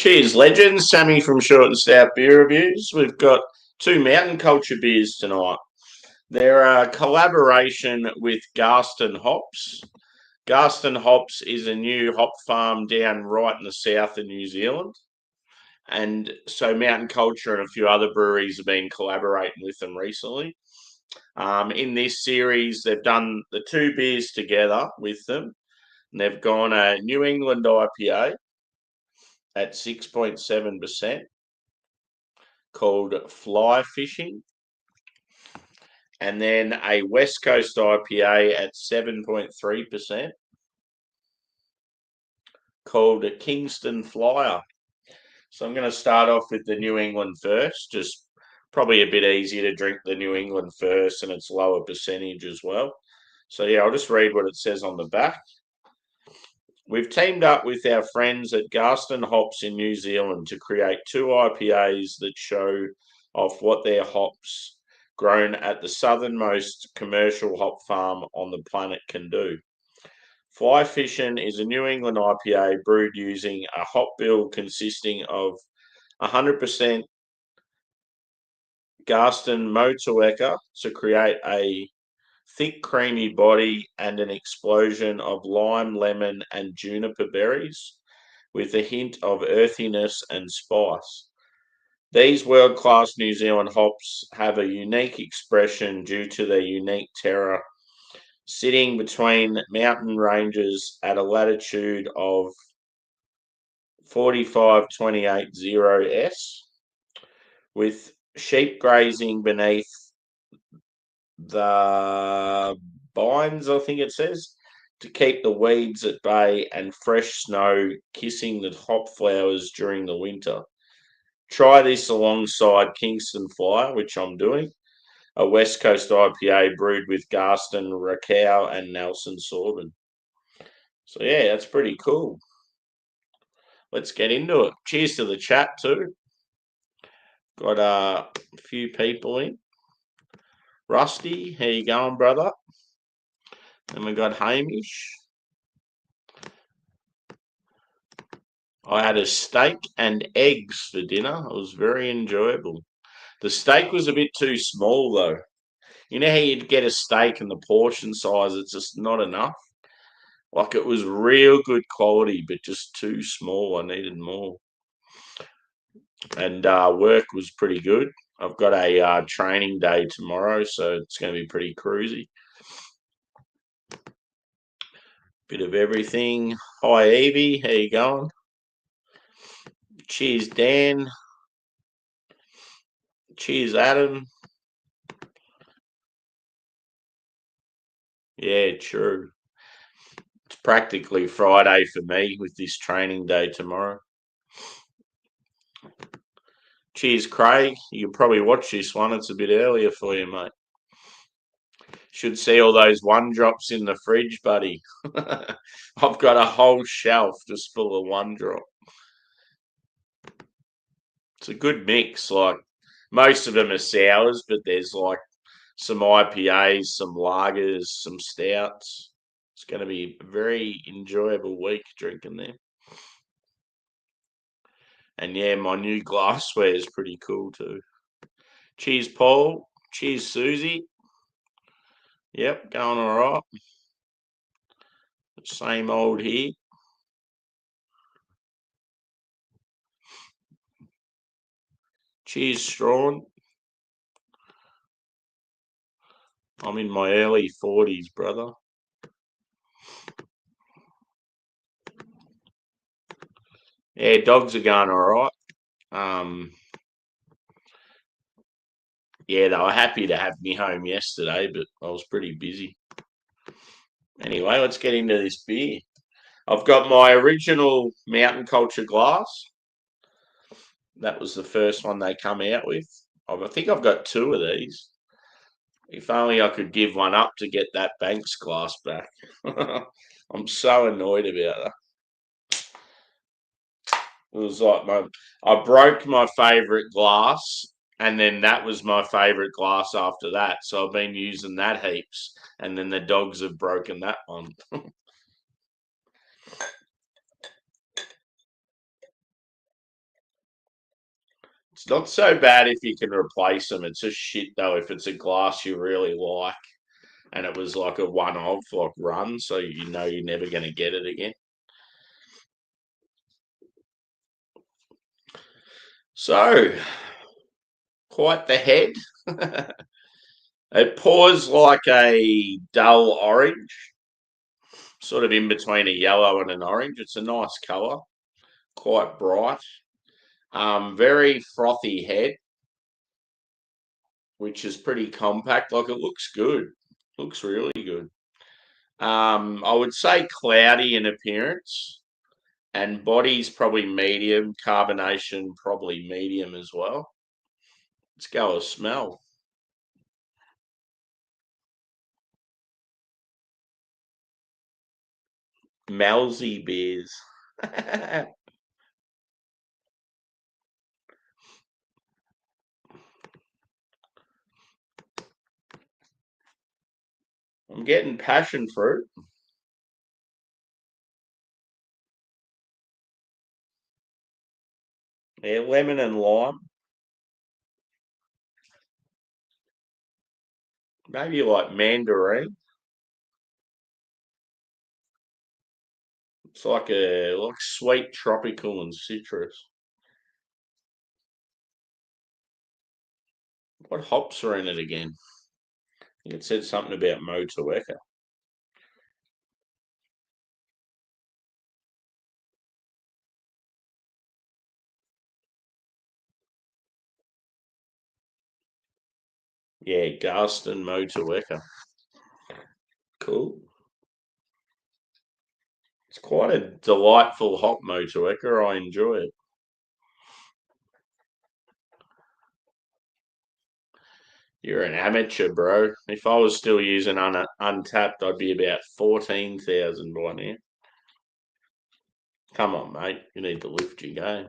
Cheers, legends. Sammy from Short and Stout Beer Reviews. We've got two Mountain Culture beers tonight. They're a collaboration with Garston Hops. Garston Hops is a new hop farm down right in the south of New Zealand. And so Mountain Culture and a few other breweries have been collaborating with them recently. In this series, they've done the two beers together with them. And they've gone a New England IPA at 6.7%. called Fly Fishing, and then a West Coast IPA at 7.3% called a Kingston Flyer. So I'm going to start off with the New England first, just probably a bit easier to drink the New England first, and it's lower percentage as well. So yeah, I'll just read what it says on the back. We've teamed up with our friends at Garston Hops in New Zealand to create two IPAs that show off what their hops grown at the southernmost commercial hop farm on the planet can do. Fly Fishin' is a New England IPA brewed using a hop bill consisting of 100% Garston Motueka to create a thick creamy body and an explosion of lime, lemon and juniper berries with a hint of earthiness and spice. These world-class New Zealand hops have a unique expression due to their unique terroir, sitting between mountain ranges at a latitude of 45-28 S, with sheep grazing beneath the bines, I think it says, to keep the weeds at bay and fresh snow kissing the hop flowers during the winter. Try this alongside Kingston Flyer, which I'm doing, a West Coast IPA brewed with Garston, Rakow and Nelson Sorbin. So yeah, that's pretty cool. Let's get into it. Cheers to the chat too. Got a few people in. Rusty, how you going, brother? And we got Hamish. I had a steak and eggs for dinner. It was very enjoyable. The steak was a bit too small, though. You know how you'd get a steak and the portion size, it's just not enough? Like, it was real good quality, but just too small. I needed more. And work was pretty good. I've got a training day tomorrow, so it's going to be pretty cruisy. Bit of everything. Hi, Evie. How you going? Cheers, Dan. Cheers, Adam. Yeah, true. It's practically Friday for me with this training day tomorrow. Cheers, Craig. You can probably watch this one. It's a bit earlier for you, mate. Should see all those one drops in the fridge, buddy. I've got a whole shelf just full of one drop. It's a good mix. Like, most of them are sours, but there's like some IPAs, some lagers, some stouts. It's going to be a very enjoyable week drinking them. And yeah, my new glassware is pretty cool too. Cheers, Paul. Cheers, Susie. Yep, going all right. Same old here. Cheers, Strawn. I'm in my early 40s, brother. Yeah, dogs are going all right. Yeah, they were happy to have me home yesterday, but I was pretty busy. Anyway, let's get into this beer. I've got my original Mountain Culture glass. That was the first one they come out with. I think I've got two of these. If only I could give one up to get that Banks glass back. I'm so annoyed about that. It was like I broke my favourite glass, and then that was my favourite glass after that. So I've been using that heaps, and then the dogs have broken that one. It's not so bad if you can replace them. It's just shit though if it's a glass you really like and it was like a one-off like run, so you know you're never going to get it again. So, quite the head. It pours like a dull orange, sort of in between a yellow and an orange. It's a nice colour, quite bright. Very frothy head, which is pretty compact. Like it looks good. Looks really good. I would say cloudy in appearance, and body's probably medium. Carbonation probably medium as well. Let's go a smell. Mousy beers. I'm getting passion fruit. Yeah, lemon and lime. Maybe like mandarin. It's like a like sweet tropical and citrus. What hops are in it again? It said something about Motueka. Yeah, Garston Motueka. Cool. It's quite a delightful hop Motueka. I enjoy it. You're an amateur, bro. If I was still using Untapped, I'd be about 14,000 by now. Come on, mate. You need to lift your game.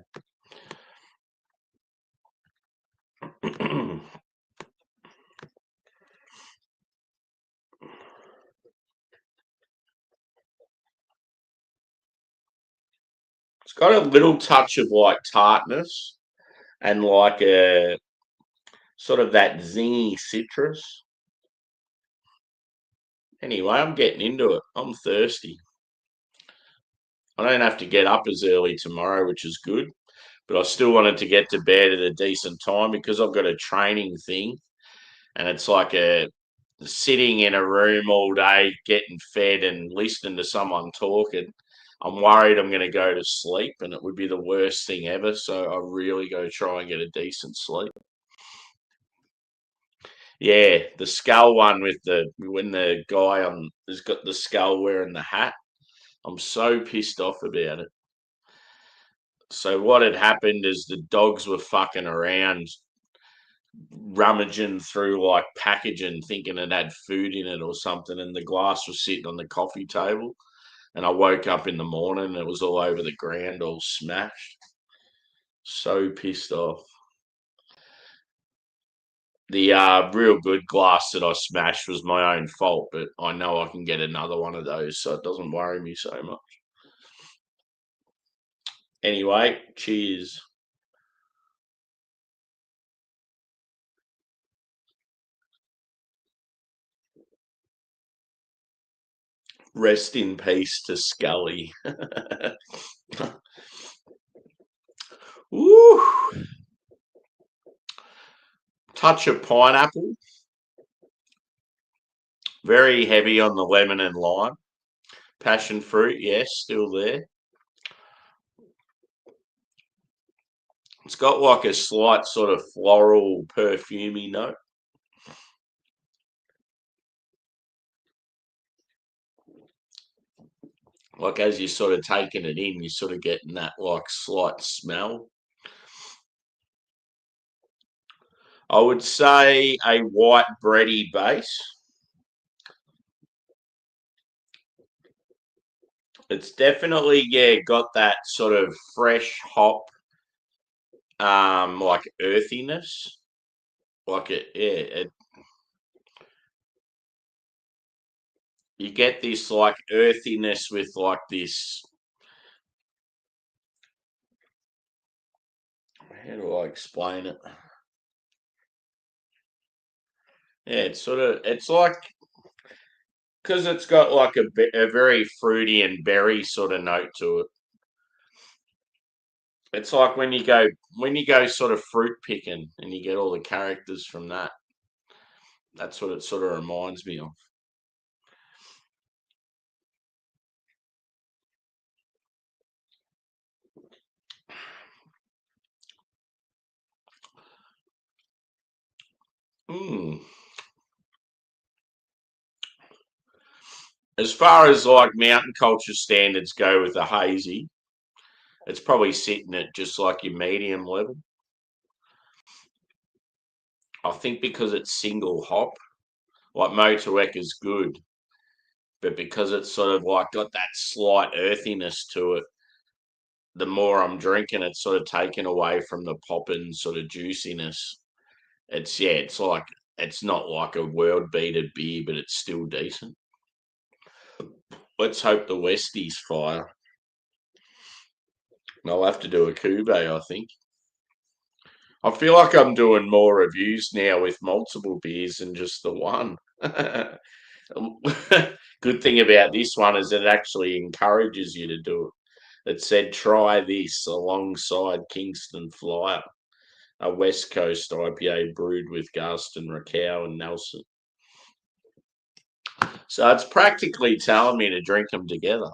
It's got a little touch of like tartness and like a sort of that zingy citrus. Anyway, I'm getting into it. I'm thirsty. I don't have to get up as early tomorrow, which is good, but I still wanted to get to bed at a decent time because I've got a training thing and it's like a sitting in a room all day, getting fed and listening to someone talking. I'm worried I'm going to go to sleep and it would be the worst thing ever. So I really go try and get a decent sleep. Yeah, the skull one with the when the guy on has got the skull wearing the hat. I'm so pissed off about it. So what had happened is the dogs were fucking around, rummaging through like packaging, thinking it had food in it or something, and the glass was sitting on the coffee table. And I woke up in the morning and it was all over the ground, all smashed. So pissed off. The real good glass that I smashed was my own fault, but I know I can get another one of those, so it doesn't worry me so much. Anyway, cheers. Rest in peace to Scully. Woo! Touch of pineapple. Very heavy on the lemon and lime. Passion fruit, yes, still there. It's got like a slight sort of floral, perfumey note. Like as you're sort of taking it in, you're sort of getting that like slight smell. I would say a white bready base. It's definitely, yeah, got that sort of fresh hop, like earthiness. Like you get this like earthiness with like this. how do I explain it? Yeah, it's like, because it's got like a very fruity and berry sort of note to it. It's like when you go sort of fruit picking and you get all the characters from that. That's what it sort of reminds me of. Hmm. As far as like mountain culture standards go with the hazy, it's probably sitting at just like your medium level. I think because it's single hop, like Motorwek is good, but because it's sort of like got that slight earthiness to it, the more I'm drinking, it's sort of taken away from the poppin' sort of juiciness. It's like it's not like a world beater beer, but it's still decent. Let's hope the Westies fire. I'll have to do a Cube, I think. I feel like I'm doing more reviews now with multiple beers than just the one. Good thing about this one is it actually encourages you to do it. It said try this alongside Kingston Flyer, a West Coast IPA brewed with Garston, Rakow, and Nelson. So it's practically telling me to drink them together.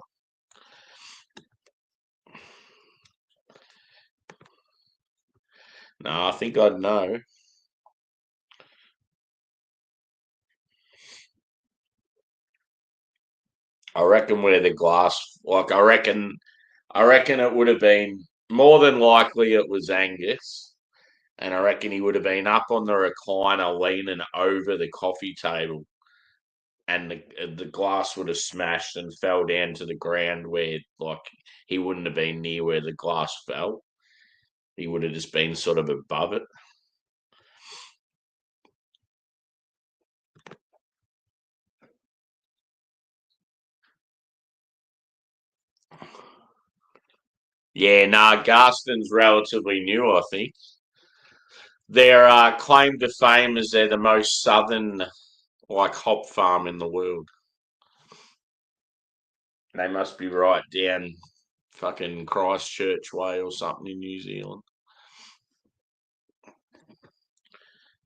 No, I think I'd know. I reckon where the glass, like I reckon it would have been more than likely it was Angus, and I reckon he would have been up on the recliner leaning over the coffee table, and the glass would have smashed and fell down to the ground where like he wouldn't have been near where the glass fell. He would have just been sort of above it. Yeah, nah, Garston's relatively new, I think. Their claim to fame is they're the most southern like hop farm in the world. They must be right down fucking Christchurch way or something in New Zealand.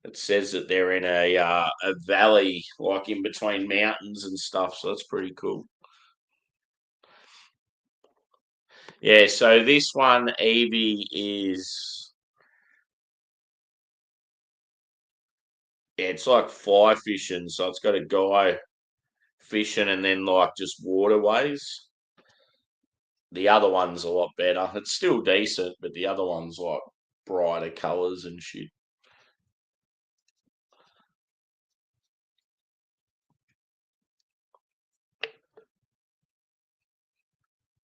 It says that they're in a valley, like in between mountains and stuff. So that's pretty cool. Yeah. So this one, Evie, is it's like fly fishing. So it's got a guy fishing and then like just waterways. The other one's a lot better. It's still decent, but the other one's like brighter colours and shit.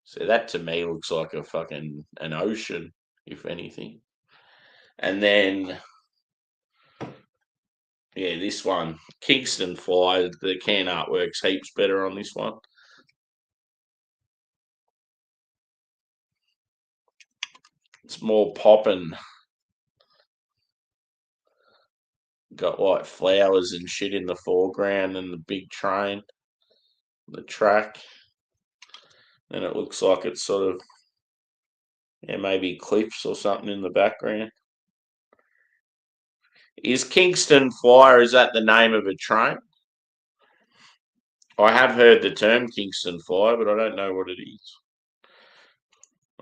So that to me looks like a fucking an ocean, if anything. And then yeah, this one, Kingston Fly, the can artwork's heaps better on this one. It's more popping. Got like flowers and shit in the foreground and the big train, the track. And it looks like it's sort of yeah, maybe cliffs or something in the background. Is Kingston Flyer, is that the name of a train? I have heard the term Kingston Flyer, but I don't know what it is.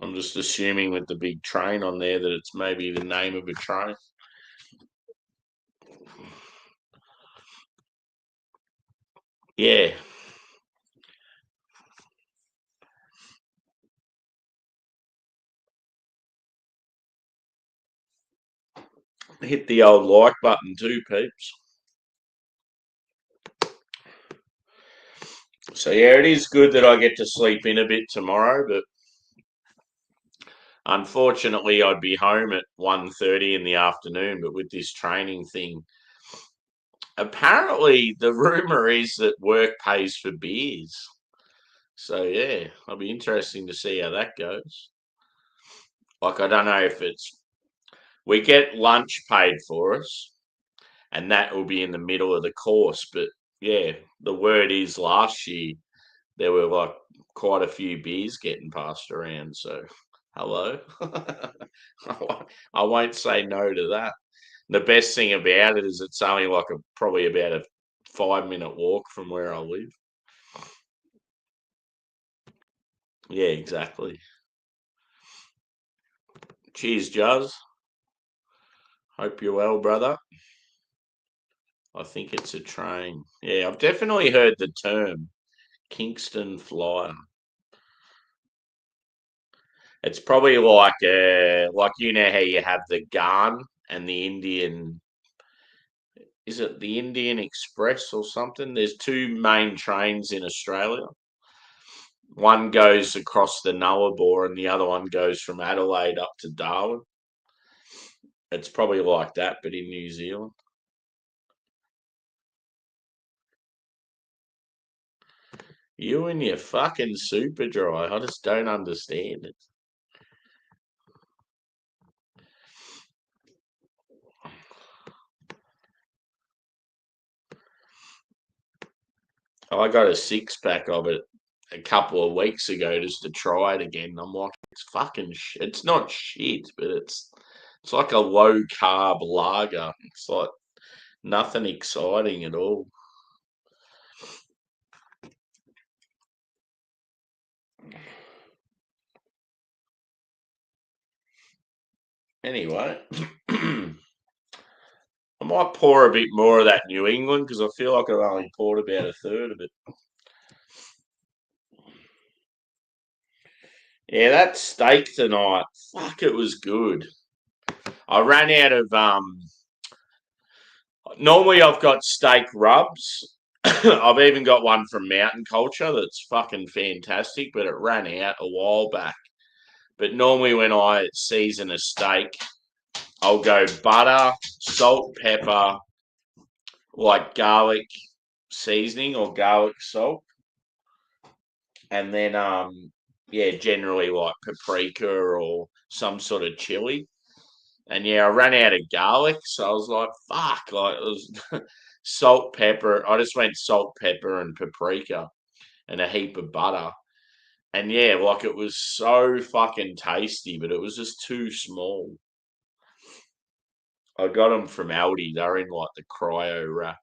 I'm just assuming with the big train on there that it's maybe the name of a train. Yeah. Hit the old like button too, peeps. So yeah, it is good that I get to sleep in a bit tomorrow, but unfortunately I'd be home at 1:30 in the afternoon, but with this training thing, apparently the rumor is that work pays for beers. So yeah, it'll be interesting to see how that goes. Like I don't know if it's We get lunch paid for us, and that will be in the middle of the course. But yeah, the word is last year there were like quite a few beers getting passed around. So hello, I won't say no to that. The best thing about it is it's only like probably about a 5-minute walk from where I live. Yeah, exactly. Cheers, Juz. Hope you're well, brother. I think it's a train. Yeah, I've definitely heard the term Kingston Flyer. It's probably like you know how you have the Garn and the Indian. Is it the Indian Express or something? There's two main trains in Australia. One goes across the Nullarbor and the other one goes from Adelaide up to Darwin. It's probably like that, but in New Zealand. You and your fucking super dry. I just don't understand it. I got a 6-pack of it a couple of weeks ago just to try it again. I'm like, it's fucking shit. It's not shit, but it's like a low carb lager. It's like nothing exciting at all. Anyway, I might pour a bit more of that New England because I feel like I've only poured about a third of it. Yeah, that steak tonight, fuck, it was good. I ran out of normally I've got steak rubs. I've even got one from Mountain Culture that's fucking fantastic, but it ran out a while back. But normally when I season a steak, I'll go butter, salt, pepper, like garlic seasoning or garlic salt, and then yeah, generally like paprika or some sort of chili. And yeah, I ran out of garlic, so I was like, fuck, like it was salt, pepper. I just went salt, pepper, and paprika and a heap of butter. And yeah, like it was so fucking tasty, but it was just too small. I got them from Aldi. They're in like the cryo wrap.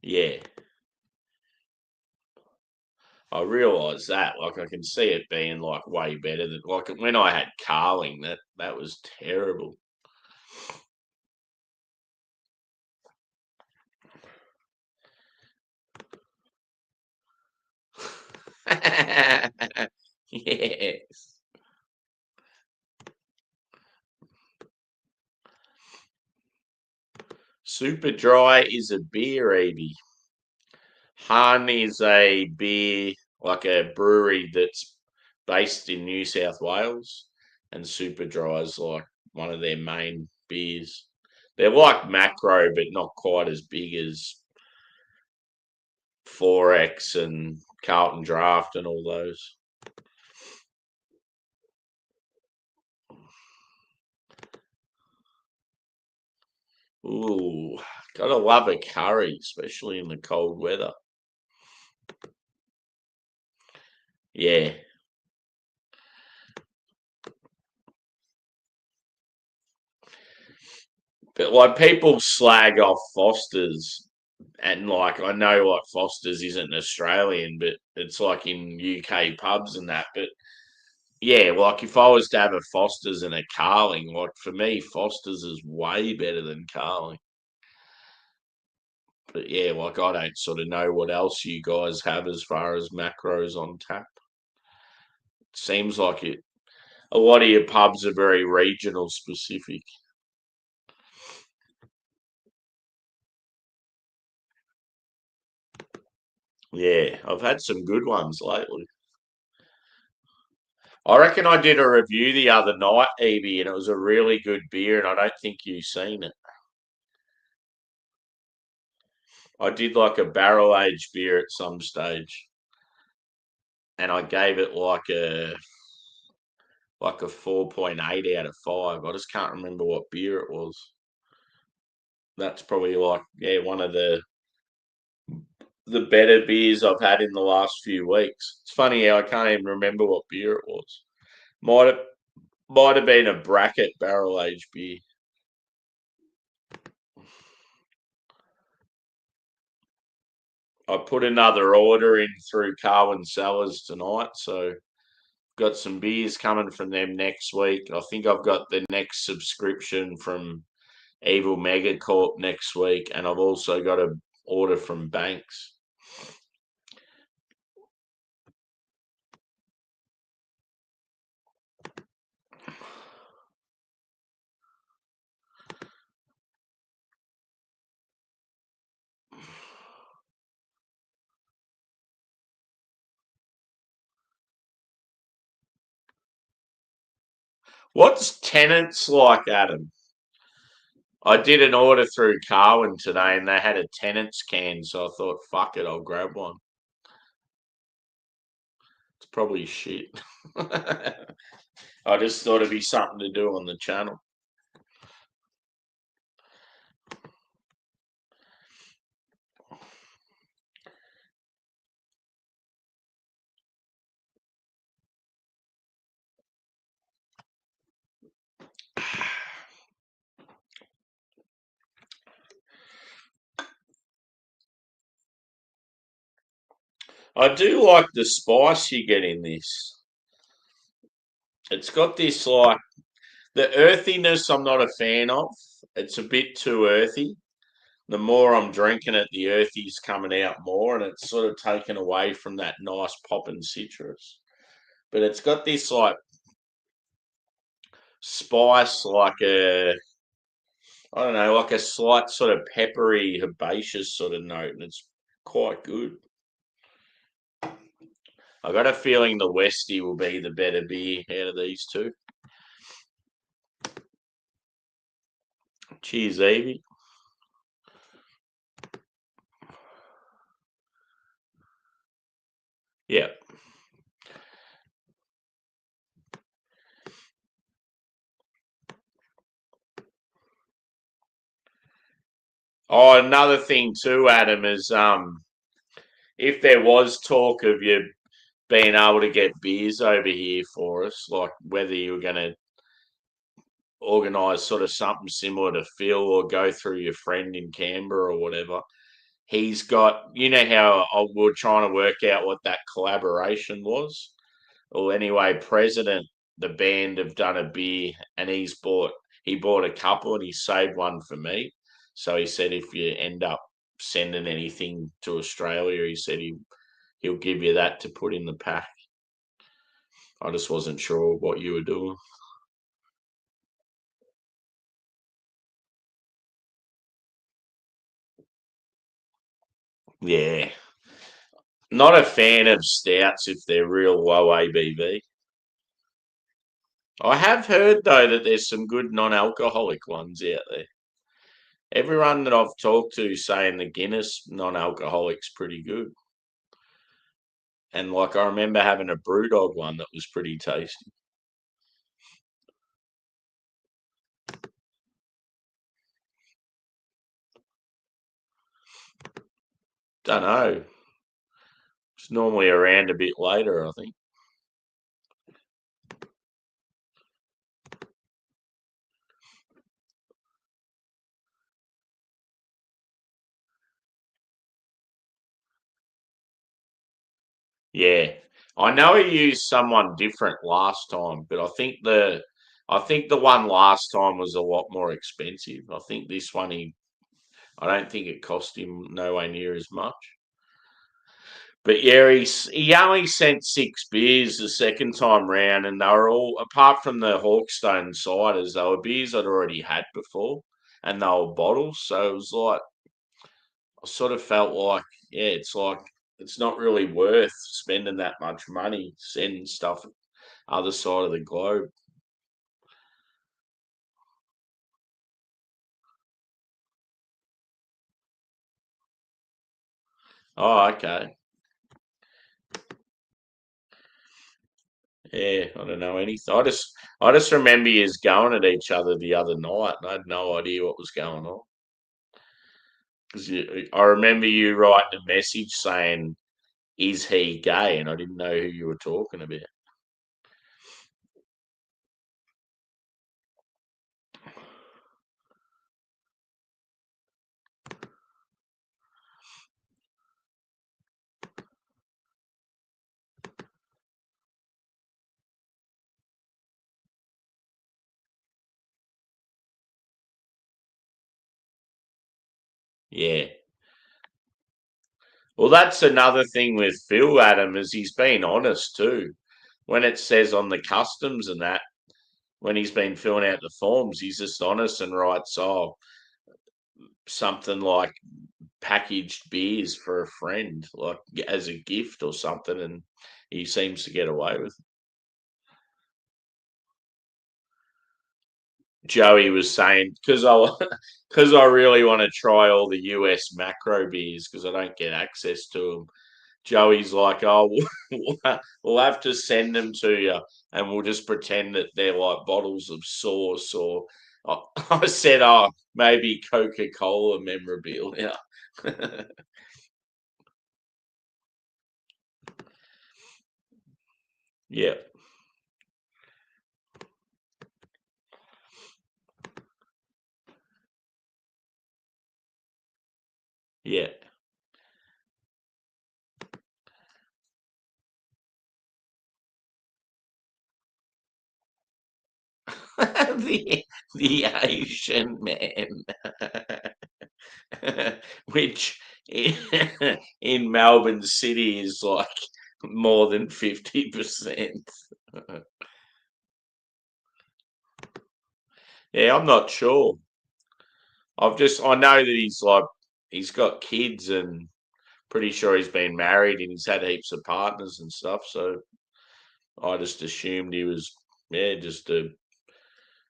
Yeah, I realised that. Like I can see it being like way better than like when I had Carling. That was terrible. Yes. Super Dry is a beer, Evie. Han is a beer, like a brewery that's based in New South Wales, and Super Dry is like one of their main beers. They're like Macro, but not quite as big as Forex and Carlton Draft and all those. Ooh, gotta love a curry, especially in the cold weather. Yeah, but like people slag off Foster's, and like I know like Foster's isn't Australian, but it's like in UK pubs and that. But yeah, like if I was to have a Foster's and a Carling, like for me, Foster's is way better than Carling. But yeah, like I don't sort of know what else you guys have as far as macros on tap. Seems like it. A lot of your pubs are very regional specific. Yeah, I've had some good ones lately. I reckon I did a review the other night, Evie, and it was a really good beer, and I don't think you've seen it. I did like a barrel aged beer at some stage. and I gave it like a 4.8 out of 5. I just can't remember what beer it was. That's probably like, yeah, one of the better beers I've had in the last few weeks. It's funny how I can't even remember what beer it was. Might have might have been a bracket barrel aged beer. I put another order in through Carwin Cellars tonight, so got some beers coming from them next week. I think I've got the next subscription from Evil Megacorp next week, and I've also got a order from Banks. What's tenants like, Adam? I did an order through Carwin today, and they had a tenants can, so I thought, fuck it, I'll grab one. It's probably shit. I just thought it'd be something to do on the channel. I do like the spice you get in this. It's got this like the earthiness I'm not a fan of. It's a bit too earthy. The more I'm drinking it, the earthy's coming out more, and it's sort of taken away from that nice popping citrus. But it's got this like spice, like I don't know, like a slight sort of peppery, herbaceous sort of note, and it's quite good. I got a feeling the Westie will be the better beer out of these two. Cheers, Evie. Yeah. Oh, another thing too, Adam, is if there was talk of you being able to get beers over here for us, like whether you were going to organise sort of something similar to Phil or go through your friend in Canberra or whatever, he's got, you know how we're trying to work out what that collaboration was? Well, anyway, President, the band have done a beer and he bought a couple and he saved one for me. So he said if you end up sending anything to Australia, he said he'll give you that to put in the pack. I just wasn't sure what you were doing. Yeah. Not a fan of stouts if they're real low ABV. I have heard though that there's some good non-alcoholic ones out there. Everyone that I've talked to saying the Guinness non-alcoholic's pretty good. And like I remember having a BrewDog one that was pretty tasty. Don't know. It's normally around a bit later, I think. Yeah. I know he used someone different last time, but I think the one last time was a lot more expensive. I think this one I don't think it cost him nowhere near as much. But yeah, he only sent 6 beers the second time round, and they were all apart from the Hawkstone ciders, they were beers I'd already had before, and they were bottles. So it was like I sort of felt like, yeah, it's like it's not really worth spending that much money sending stuff other side of the globe. Oh, okay. Yeah, I don't know anything. I just remember you going at each other the other night, and I had no idea what was going on. Because I remember you writing a message saying, "Is he gay?" and I didn't know who you were talking about. Yeah. Well, that's another thing with Phil, Adam, is he's been honest too. When it says on the customs and that, when he's been filling out the forms, he's just honest and writes, "Oh, something like packaged beers for a friend, like as a gift or something," and he seems to get away with it. Joey was saying because I because I really want to try all the US macro beers because I don't get access to them. Joey's like, "Oh, we'll have to send them to you, and we'll just pretend that they're like bottles of sauce." Or I said, "Oh, maybe Coca-Cola memorabilia." Yeah, yeah. the the Asian man, which in Melbourne City is like more than 50%. Yeah, I'm not sure. I know that he's got kids and pretty sure he's been married and he's had heaps of partners and stuff. So I just assumed he was, yeah, just a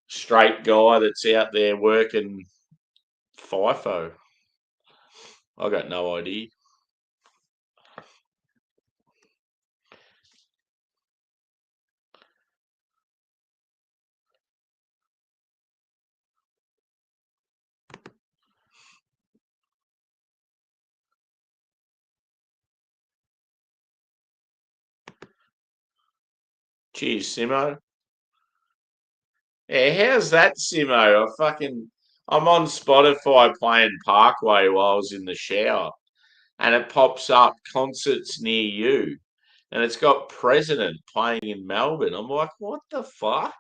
straight guy that's out there working FIFO. I got no idea. Cheers, Simo. Yeah, how's that, Simo? I'm on Spotify playing Parkway while I was in the shower, and it pops up concerts near you, and it's got President playing in Melbourne. I'm like, what the fuck?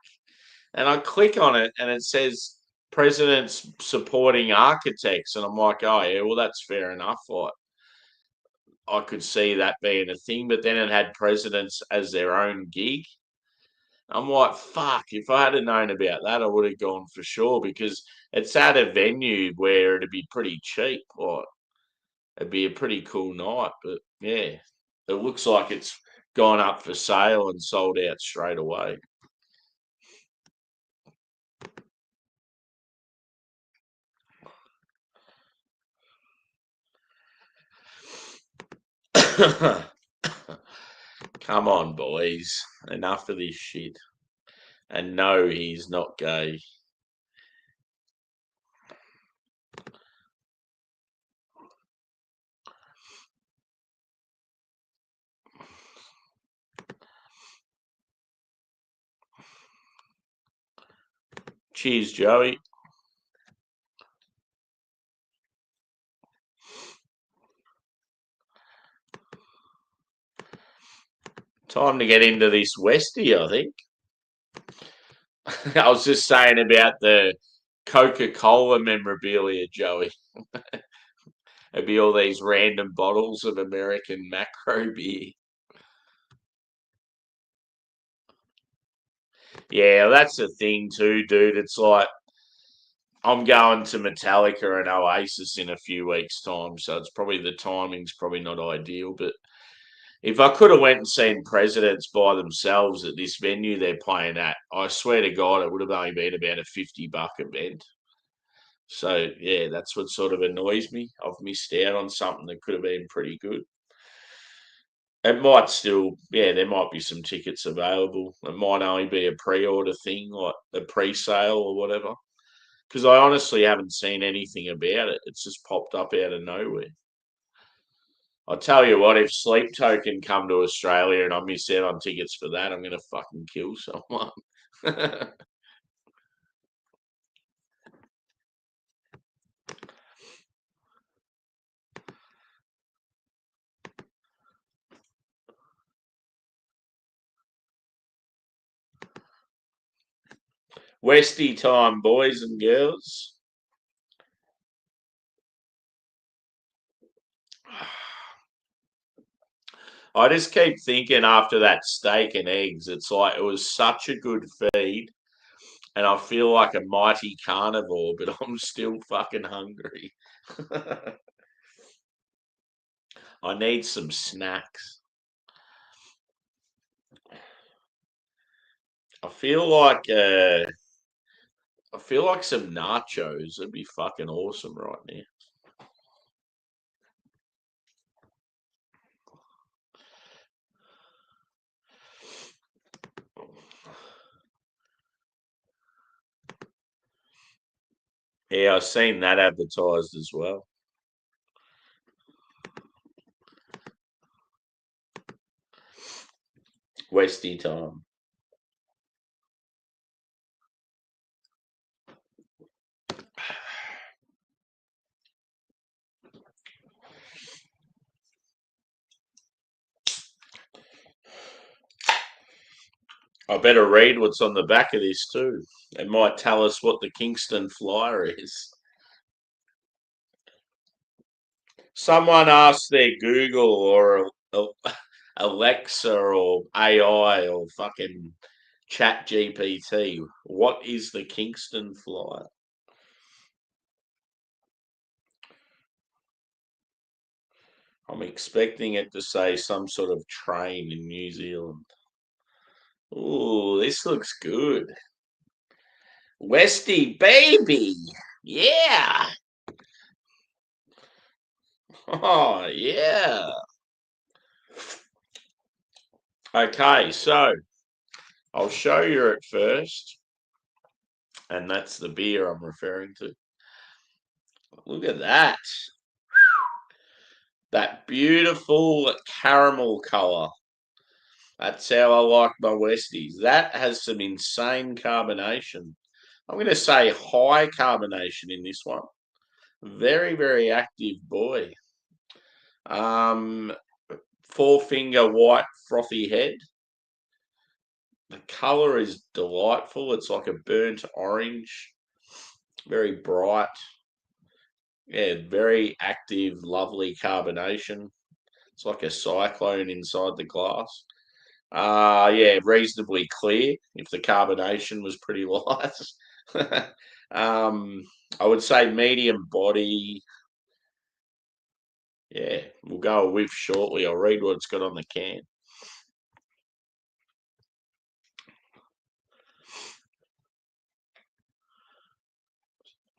And I click on it, and it says President's supporting architects, and I'm like, oh yeah, well that's fair enough. Like, I could see that being a thing, but then it had presidents as their own gig. I'm like, fuck, if I had known about that, I would have gone for sure because it's at a venue where it'd be pretty cheap. Like, it'd be a pretty cool night. But yeah, it looks like it's gone up for sale and sold out straight away. Come on, boys. Enough of this shit. And no, he's not gay. Cheers, Joey. Time to get into this Westie, I think. I was just saying about the Coca Cola memorabilia, Joey. It'd be all these random bottles of American macro beer. Yeah, that's the thing too, dude. It's like I'm going to Metallica and Oasis in a few weeks' time, so it's probably the timing's probably not ideal. But if I could have went and seen Presidents by themselves at this venue they're playing at, I swear to God, it would have only been about a $50 event. So yeah, that's what sort of annoys me. I've missed out on something that could have been pretty good. It might still, yeah, there might be some tickets available. It might only be a pre-order thing, like a pre-sale or whatever. Because I honestly haven't seen anything about it. It's just popped up out of nowhere. I'll tell you what, if Sleep Token come to Australia and I miss out on tickets for that, I'm gonna fucking kill someone. Westy time, boys and girls. I just keep thinking after that steak and eggs, it's like it was such a good feed, and I feel like a mighty carnivore, but I'm still fucking hungry. I need some snacks. I feel like some nachos would be fucking awesome right now. Yeah, I've seen that advertised as well. Westy time. I better read what's on the back of this too. It might tell us what the Kingston Flyer is. Someone asked their Google or Alexa or AI or fucking Chat GPT, what is the Kingston Flyer? I'm expecting it to say some sort of train in New Zealand. Ooh, this looks good. Westy baby. Yeah. Oh, yeah. Okay, so I'll show you it first. And that's the beer I'm referring to. Look at that. That beautiful caramel colour. That's how I like my Westies. That has some insane carbonation. I'm going to say high carbonation in this one. Very, very active boy. Um, Four-finger white frothy head. The colour is delightful. It's like a burnt orange. Very bright. Yeah, very active, lovely carbonation. It's like a cyclone inside the glass. Yeah, reasonably clear if the carbonation was pretty light. I would say medium body. Yeah, we'll go a whiff shortly. I'll read what it's got on the can.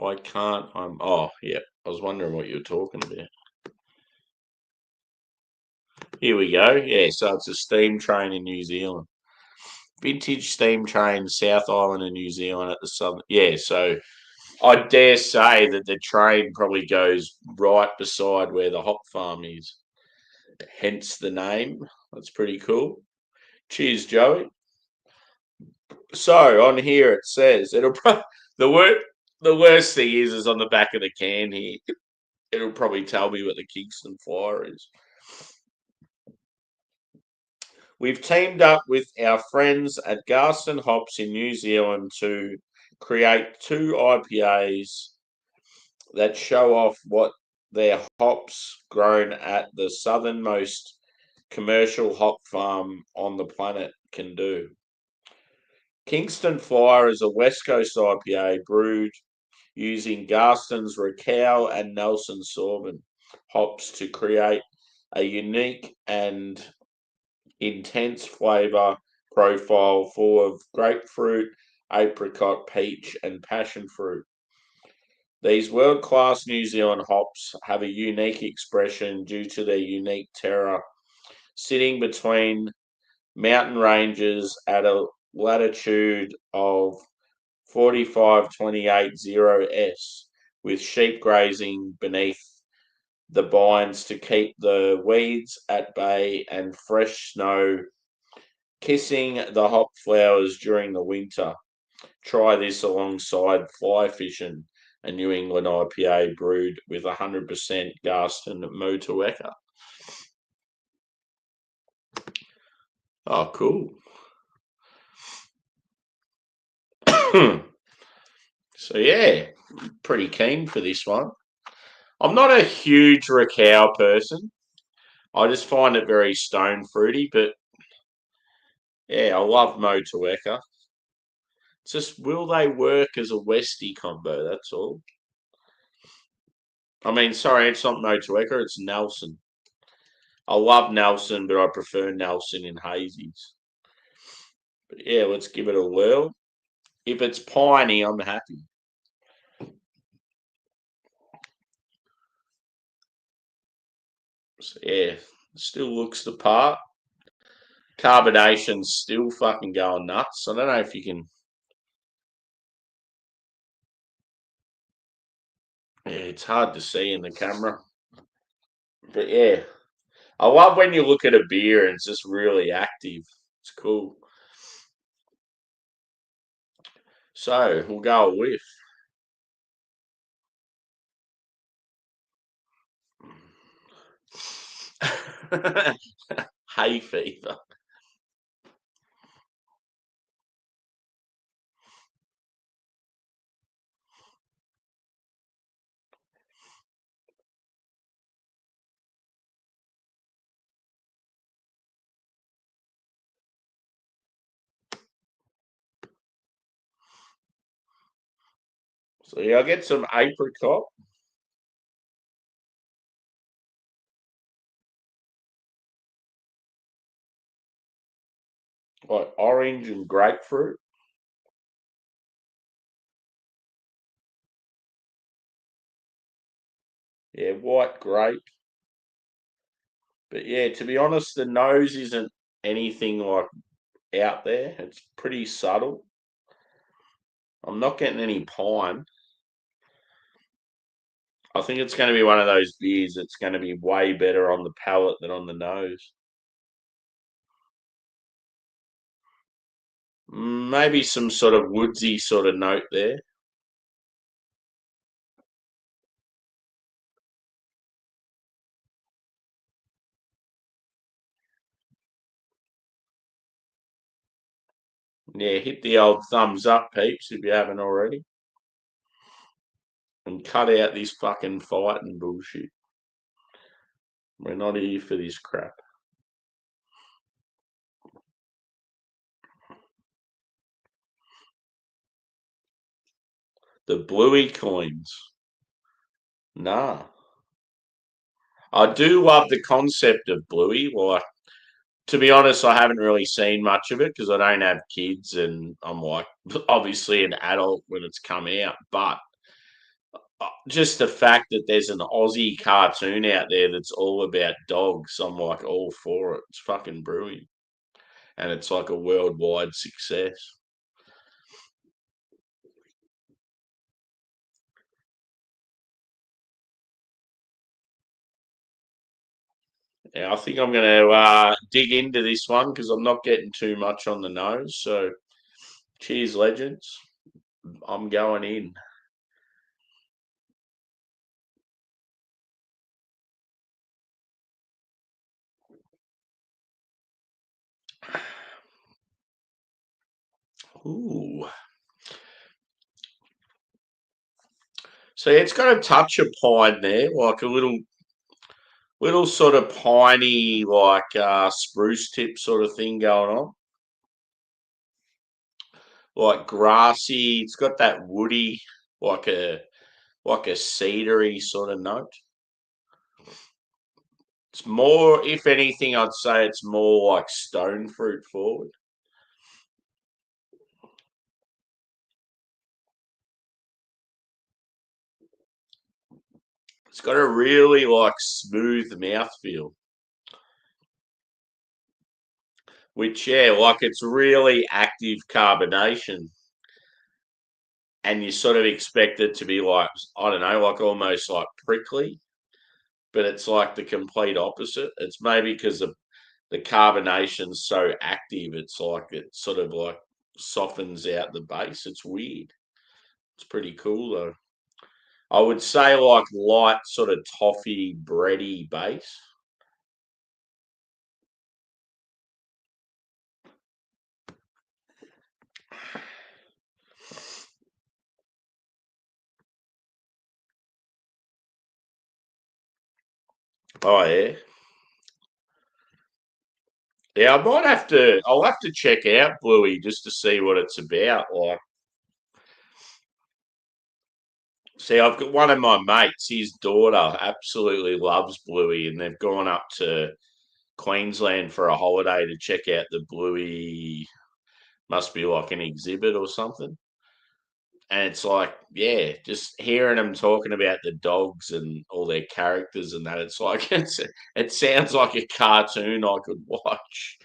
I can't. Oh, yeah. I was wondering what you were talking about. Here we go. Yeah, so it's a steam train in New Zealand. Vintage steam train, South Island of New Zealand at the southern. Yeah, so I dare say that the train probably goes right beside where the hop farm is. Hence the name. That's pretty cool. Cheers, Joey. So on here it says the worst thing is on the back of the can here. It'll probably tell me what the Kingston Flyer is. We've teamed up with our friends at Garston Hops in New Zealand to create two IPAs that show off what their hops grown at the southernmost commercial hop farm on the planet can do. Kingston Flyer is a West Coast IPA brewed using Garston's Rakow and Nelson Sauvin hops to create a unique and intense flavour profile full of grapefruit, apricot, peach, and passion fruit. These world-class New Zealand hops have a unique expression due to their unique terroir sitting between mountain ranges at a latitude of 45280 S, with sheep grazing beneath the bines to keep the weeds at bay and fresh snow kissing the hop flowers during the winter. Try this alongside fly fishing, a New England IPA brewed with 100% Garston Motueka. Oh, cool. So, yeah, pretty keen for this one. I'm not a huge Rakow person. I just find it very stone fruity, but yeah, I love Motueka. It's just, will they work as a Westie combo? That's all. I mean, sorry, it's not Motueka, it's Nelson. I love Nelson, but I prefer Nelson in hazies. But yeah, let's give it a whirl. If it's piney, I'm happy. So yeah, still looks the part. Carbonation's still fucking going nuts. I don't know if you can. Yeah, it's hard to see in the camera. But yeah, I love when you look at a beer and it's just really active. It's cool. So we'll go with hay fever. So yeah, I get some apricot, like orange and grapefruit. Yeah, white grape. But yeah, to be honest, the nose isn't anything like out there. It's pretty subtle. I'm not getting any pine. I think it's going to be one of those beers that's going to be way better on the palate than on the nose. Maybe some sort of woodsy sort of note there. Yeah, hit the old thumbs up, peeps, if you haven't already. And cut out this fucking fighting bullshit. We're not here for this crap. The bluey coins. Nah. I do love the concept of bluey. Like, to be honest, I haven't really seen much of it because I don't have kids and I'm like obviously an adult when it's come out. But just the fact that there's an Aussie cartoon out there that's all about dogs, I'm like all for it. It's fucking brilliant. And it's like a worldwide success. Yeah, I think I'm going to dig into this one because I'm not getting too much on the nose. So, cheers, legends. I'm going in. Ooh. So yeah, it's got a touch of pine there, like a little sort of piney, like spruce tip sort of thing going on. Like grassy. It's got that woody, like a cedary sort of note. It's more, if anything, I'd say it's more like stone fruit forward. It's got a really like smooth mouthfeel. which, yeah, like it's really active carbonation. And you sort of expect it to be like, I don't know, like almost like prickly, but it's like the complete opposite. It's maybe because the carbonation's so active, it's like it sort of like softens out the base. It's weird. It's pretty cool though. I would say like light sort of toffee bready base. Oh yeah. Yeah, I might have to I'll have to check out Bluey just to see what it's about. Like, see, I've got one of my mates, his daughter absolutely loves Bluey, and they've gone up to Queensland for a holiday to check out the Bluey. Must be like an exhibit or something. And it's like, yeah, just hearing them talking about the dogs and all their characters and that, it's like it sounds like a cartoon I could watch.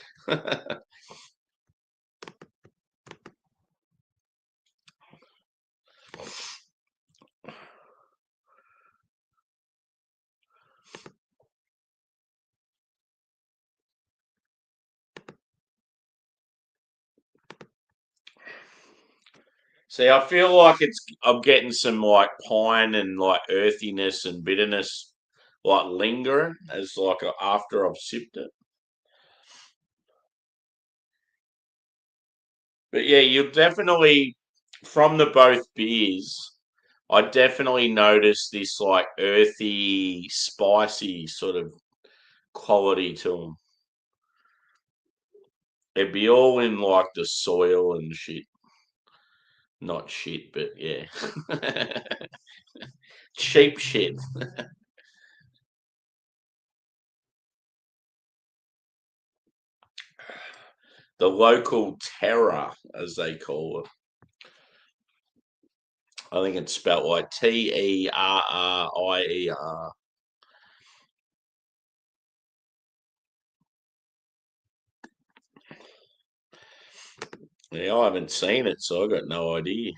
See, I feel like I'm getting some like pine and like earthiness and bitterness like lingering as like after I've sipped it. But yeah, you'll definitely from the both beers, I definitely notice this like earthy, spicy sort of quality to them. It'd be all in like the soil and shit. Not shit, but yeah. Cheap shit. The local terror, as they call it. I think it's spelled like Terrier. Yeah, I haven't seen it, so I got no idea.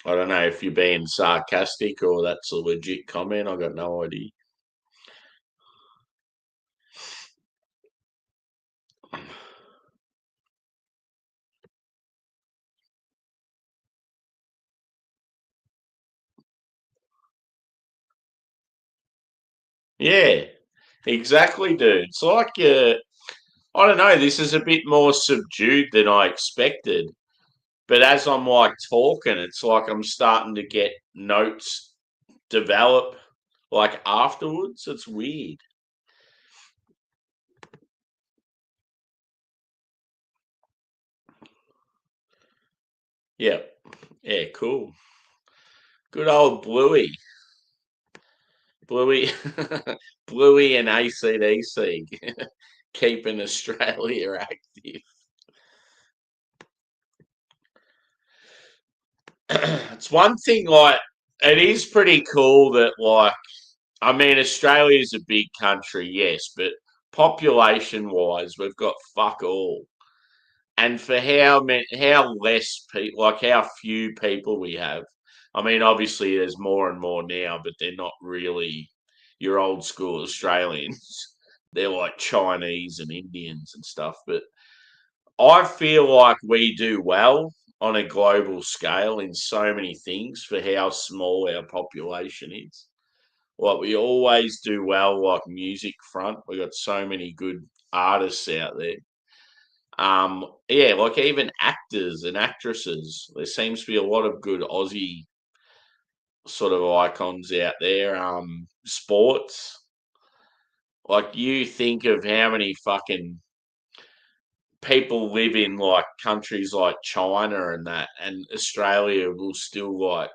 I don't know if you're being sarcastic or that's a legit comment. I got no idea. Yeah, exactly, dude. It's like I don't know. This is a bit more subdued than I expected. But as I'm like talking, it's like I'm starting to get notes develop like afterwards. It's weird. Yeah. Yeah, cool. Good old Bluey. Bluey Bluey and ACDC keeping Australia active. It's one thing like it is pretty cool that like I mean Australia is a big country, yes, but population wise we've got fuck all. And for how less people, like how few people we have. I mean, obviously there's more and more now, but they're not really your old school Australians. They're like Chinese and Indians and stuff. But I feel like we do well on a global scale in so many things for how small our population is. Like we always do well, like music front. We got so many good artists out there. Yeah, like even actors and actresses. There seems to be a lot of good Aussie sort of icons out there. Sports. Like you think of how many fucking people live in like countries like China and that, and Australia will still like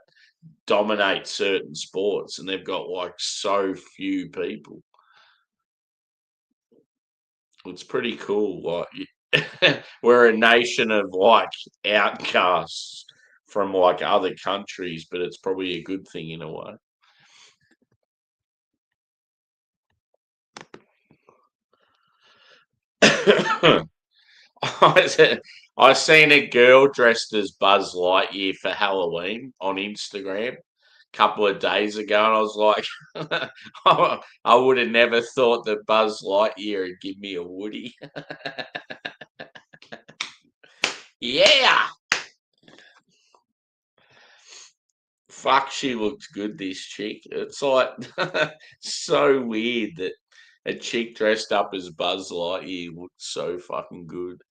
dominate certain sports, and they've got like so few people. It's pretty cool. Like we're a nation of like outcasts from like other countries, but it's probably a good thing in a way. I seen a girl dressed as Buzz Lightyear for Halloween on Instagram a couple of days ago, and I was like, I would have never thought that Buzz Lightyear would give me a Woody. Yeah, fuck, she looks good, this chick. It's like so weird that a chick dressed up as Buzz Lightyear looks so fucking good.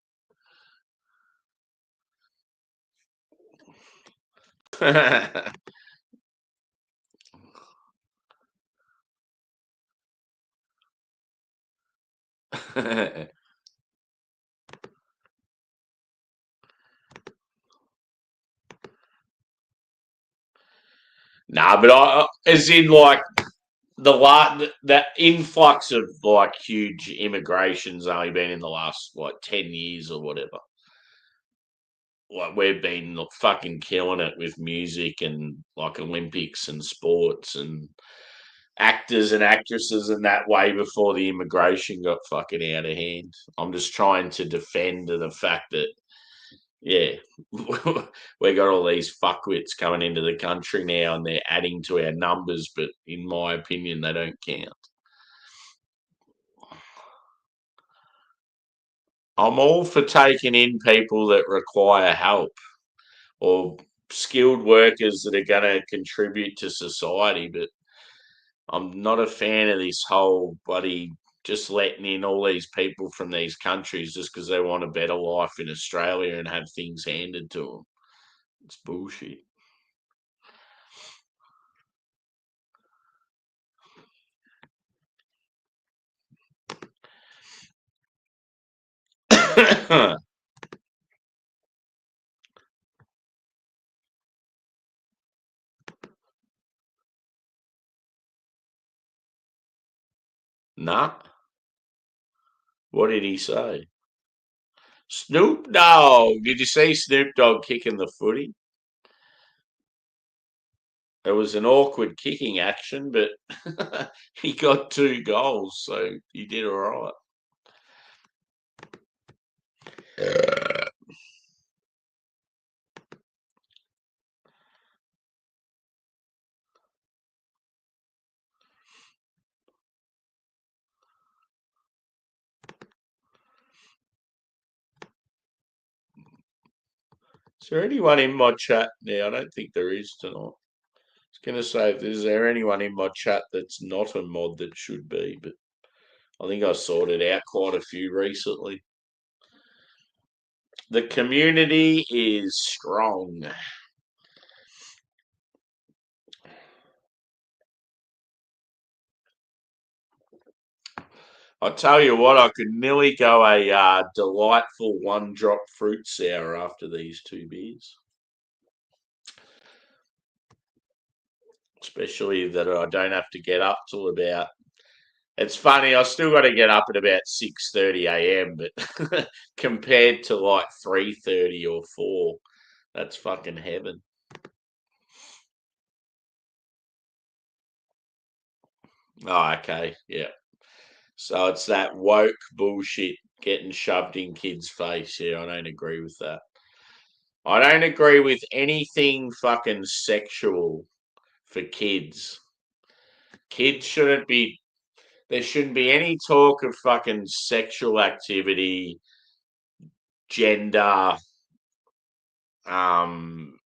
Nah, but as in like the influx of like huge immigration's only been in the last like 10 years or whatever. Like we've been fucking killing it with music and like Olympics and sports and actors and actresses and that way before the immigration got fucking out of hand. I'm just trying to defend the fact that yeah, we got all these fuckwits coming into the country now and they're adding to our numbers, but in my opinion, they don't count. I'm all for taking in people that require help or skilled workers that are going to contribute to society, but I'm not a fan of this whole bloody just letting in all these people from these countries just because they want a better life in Australia and have things handed to them. It's bullshit. Nah. What did he say? Snoop Dogg. Did you see Snoop Dogg kicking the footy? It was an awkward kicking action, but he got 2 goals, so he did all right. Is there anyone in my chat now? I don't think there is tonight. I was going to say, is there anyone in my chat that's not a mod that should be? But I think I sorted out quite a few recently. The community is strong. I tell you what, I could nearly go a delightful one-drop fruit sour after these 2 beers. Especially that I don't have to get up till about. It's funny, I still got to get up at about 6:30 a.m. But compared to like 3:30 or 4, that's fucking heaven. Oh, okay, yeah. So it's that woke bullshit getting shoved in kids' face. Yeah, I don't agree with that. I don't agree with anything fucking sexual for kids. Kids shouldn't be. There shouldn't be any talk of fucking sexual activity, gender, um,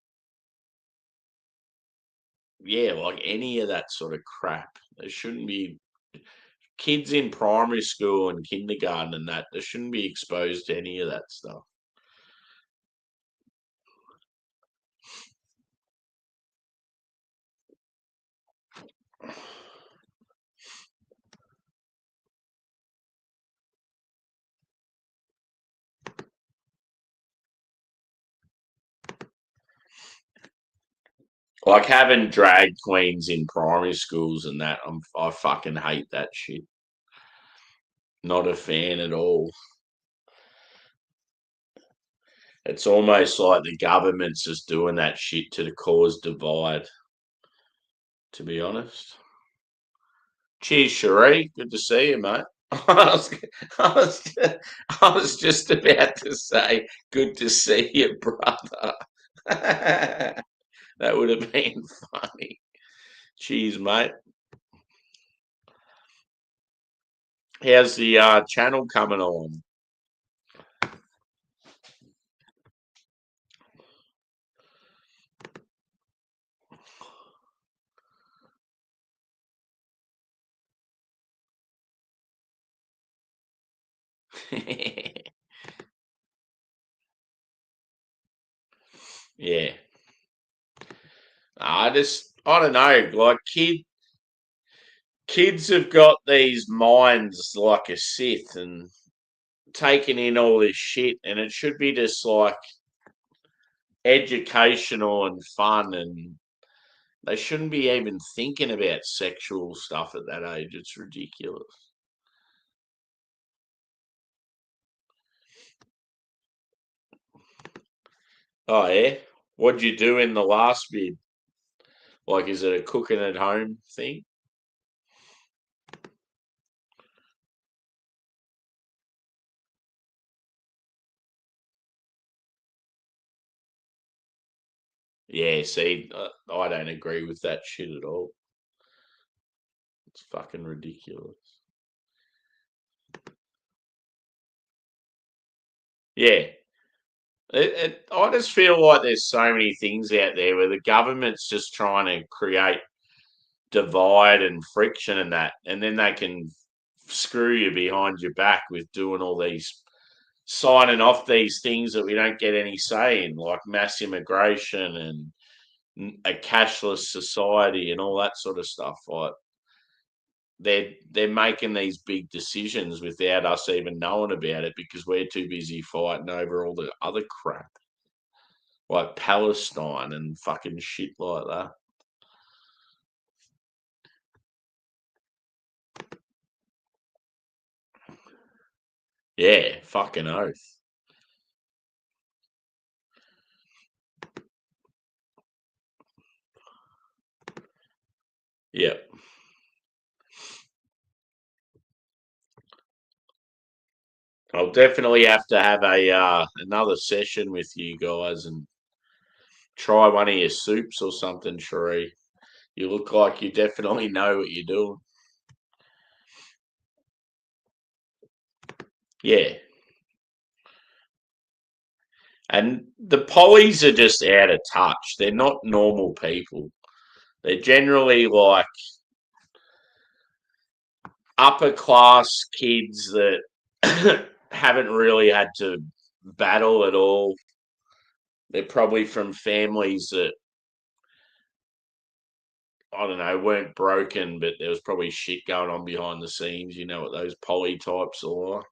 yeah, like any of that sort of crap. There shouldn't be kids in primary school and kindergarten and that. They shouldn't be exposed to any of that stuff. Like having drag queens in primary schools and that. I fucking hate that shit. Not a fan at all. It's almost like the government's just doing that shit to cause divide, to be honest. Cheers, Cherie. Good to see you, mate. I was, I was, I was just about to say, good to see you, brother. That would have been funny. Cheers, mate. How's the channel coming along? Yeah. I don't know. Like kids have got these minds like a Sith and taking in all this shit, and it should be just like educational and fun, and they shouldn't be even thinking about sexual stuff at that age. It's ridiculous. Oh yeah. What'd you do in the last bid? Like, is it a cooking at home thing? Yeah. See, I don't agree with that shit at all. It's fucking ridiculous. Yeah. I just feel like there's so many things out there where the government's just trying to create divide and friction and that, and then they can screw you behind your back with doing all these signing off these things that we don't get any say in, like mass immigration and a cashless society and all that sort of stuff. Like they're making these big decisions without us even knowing about it because we're too busy fighting over all the other crap, like Palestine and fucking shit like that. Yeah, fucking oath. Yep. I'll definitely have to have a another session with you guys and try one of your soups or something, Sheree. You look like you definitely know what you're doing. Yeah. And the pollies are just out of touch. They're not normal people. They're generally like upper class kids that haven't really had to battle at all. They're probably from families that I don't know weren't broken, but there was probably shit going on behind the scenes. You know what those poly types are like.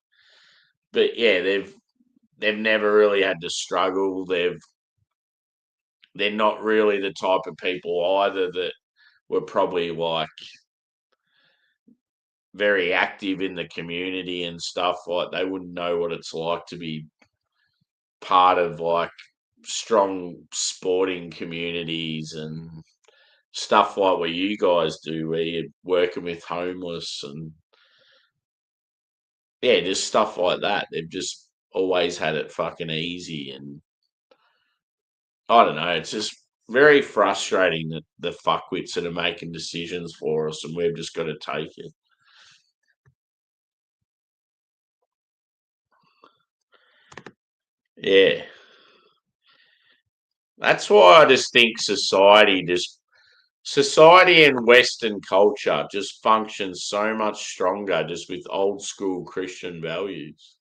But yeah, they've never really had to struggle. They're not really the type of people either that were probably like very active in the community and stuff. Like they wouldn't know what it's like to be part of like strong sporting communities and stuff like what you guys do, where you're working with homeless and yeah, just stuff like that. They've just always had it fucking easy, and I don't know. It's just very frustrating that the fuckwits that are making decisions for us, and we've just got to take it. Yeah, that's why I just think society and Western culture just functions so much stronger just with old school Christian values.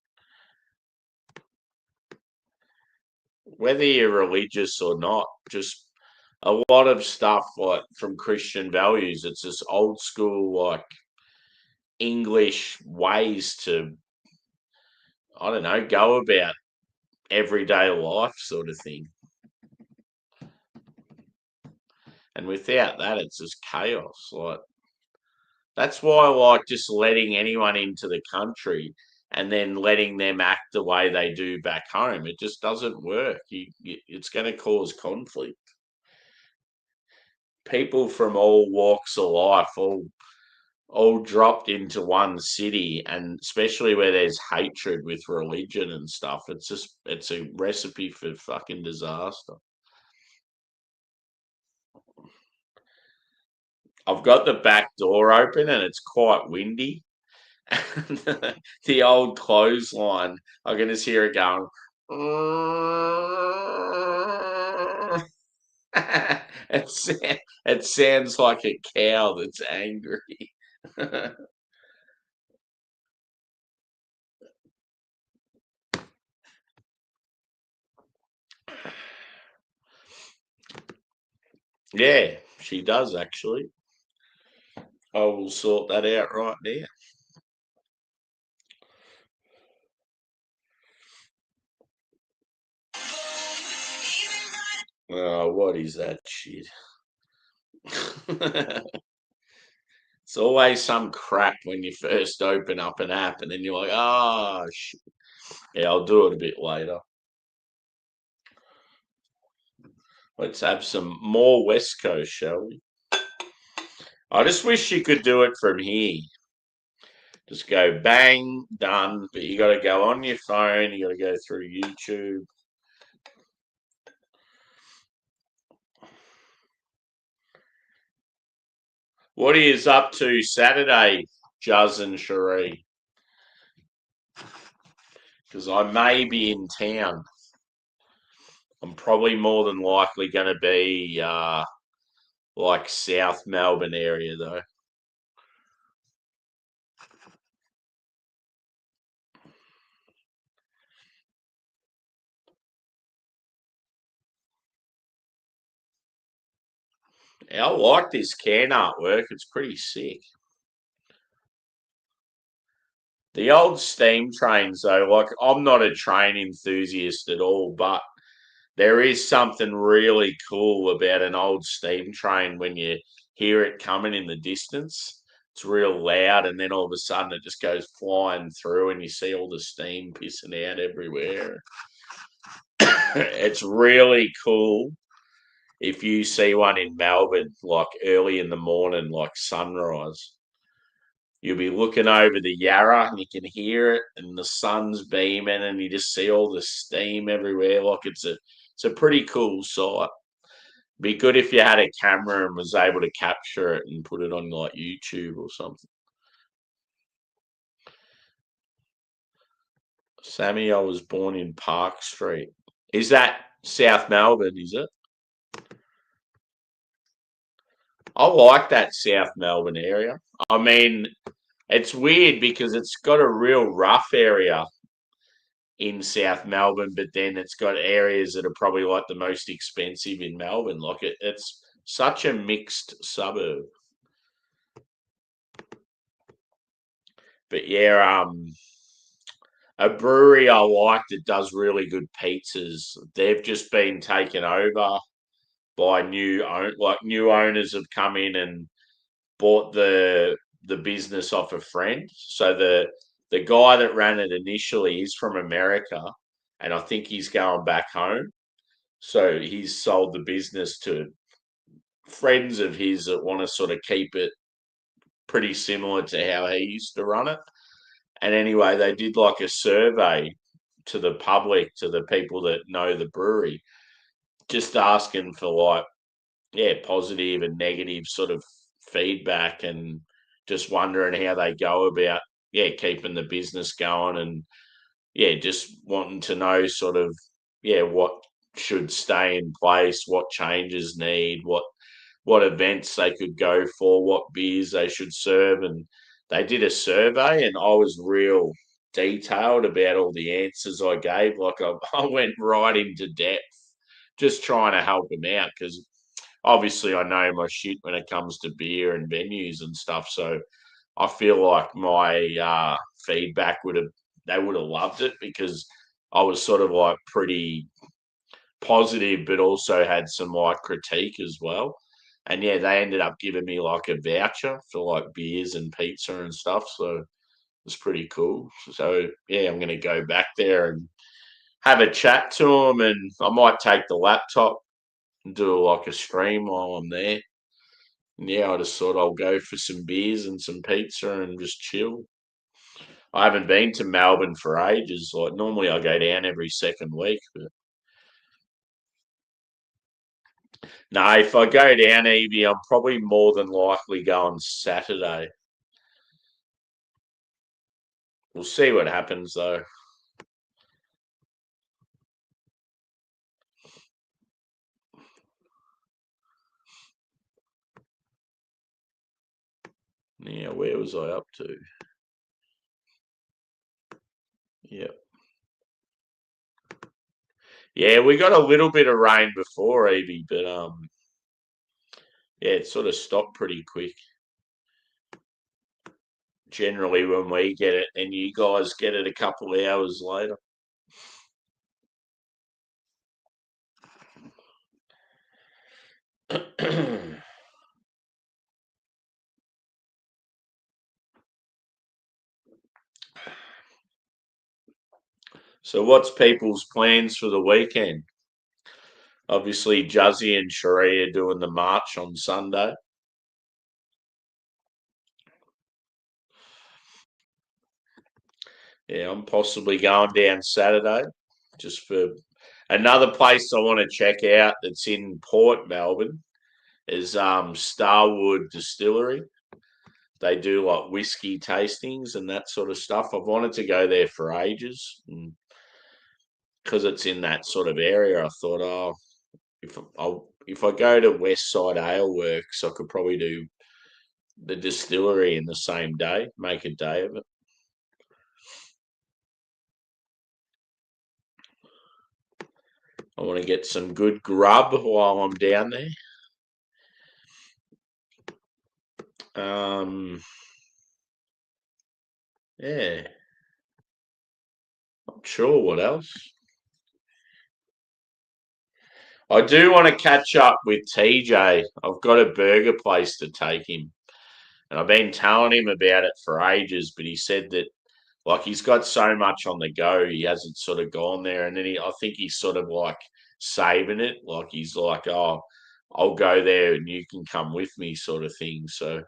Whether you're religious or not, just a lot of stuff like from Christian values, it's just old school like English ways to I don't know, go about everyday life sort of thing. And without that it's just chaos. Like that's why I like just letting anyone into the country and then letting them act the way they do back home. It just doesn't work. It's going to cause conflict. People from all walks of life, all all dropped into one city, and especially where there's hatred with religion and stuff. It's a recipe for fucking disaster. I've got the back door open and it's quite windy. The old clothesline, I can just hear it going. It sounds like a cow that's angry. Yeah, she does actually. I will sort that out right now. Oh, what is that shit? It's always some crap when you first open up an app and then you're like, oh, shit. Yeah, I'll do it a bit later. Let's have some more West Coast, shall we? I just wish you could do it from here. Just go bang, done. But you got to go on your phone. You got to go through YouTube. What are you up to Saturday, Juz and Cherie? Because I may be in town. I'm probably more than likely going to be like South Melbourne area though. I like this can artwork. It's pretty sick. The old steam trains, though, like I'm not a train enthusiast at all, but there is something really cool about an old steam train when you hear it coming in the distance. It's real loud, and then all of a sudden it just goes flying through, and you see all the steam pissing out everywhere. It's really cool if you see one in Melbourne, like early in the morning, like sunrise. You'll be looking over the Yarra and you can hear it, and the sun's beaming, and you just see all the steam everywhere. Like it's a pretty cool sight. Be good if you had a camera and was able to capture it and put it on like YouTube or something. Sammy, I was born in Park Street. Is that South Melbourne? Is it? I like that South Melbourne area. I mean, it's weird because it's got a real rough area in South Melbourne, but then it's got areas that are probably like the most expensive in Melbourne. Like it's such a mixed suburb. But yeah, a brewery I like that does really good pizzas. They've just been taken over by new owners have come in and bought the business off a friend. So the guy that ran it initially is from America, and I think he's going back home. So he's sold the business to friends of his that want to sort of keep it pretty similar to how he used to run it. And anyway, they did like a survey to the public, to the people that know the brewery, just asking for like, yeah, positive and negative sort of feedback, and just wondering how they go about, yeah, keeping the business going, and yeah, just wanting to know sort of, yeah, what should stay in place, what changes need, what events they could go for, what beers they should serve. And they did a survey, and I was real detailed about all the answers I gave. Like I went right into depth, just trying to help them out because obviously I know my shit when it comes to beer and venues and stuff. So I feel like my feedback they would have loved it because I was sort of like pretty positive, but also had some like critique as well. And yeah, they ended up giving me like a voucher for like beers and pizza and stuff. So it's pretty cool. So yeah, I'm going to go back there and have a chat to them, and I might take the laptop and do like a stream while I'm there. Yeah, I just thought I'll go for some beers and some pizza and just chill. I haven't been to Melbourne for ages. Like normally I go down every second week, but no, if I go down, Evie, I'm probably more than likely going Saturday. We'll see what happens though. Yeah, where was I up to? Yeah. Yeah, we got a little bit of rain before, Evie, but yeah, it sort of stopped pretty quick. Generally when we get it and you guys get it a couple of hours later. So what's people's plans for the weekend? Obviously, Juzzy and Sheree are doing the march on Sunday. Yeah, I'm possibly going down Saturday just for another place I want to check out that's in Port Melbourne is Starwood Distillery. They do like whiskey tastings and that sort of stuff. I've wanted to go there for ages, and because it's in that sort of area, I thought, oh, if I go to West Side Ale Works, I could probably do the distillery in the same day, make a day of it. I want to get some good grub while I'm down there. Yeah, not sure what else. I do want to catch up with TJ. I've got a burger place to take him. And I've been telling him about it for ages, but he said that like he's got so much on the go, he hasn't sort of gone there. And then I think he's sort of like saving it. Like he's like, oh, I'll go there and you can come with me, sort of thing. So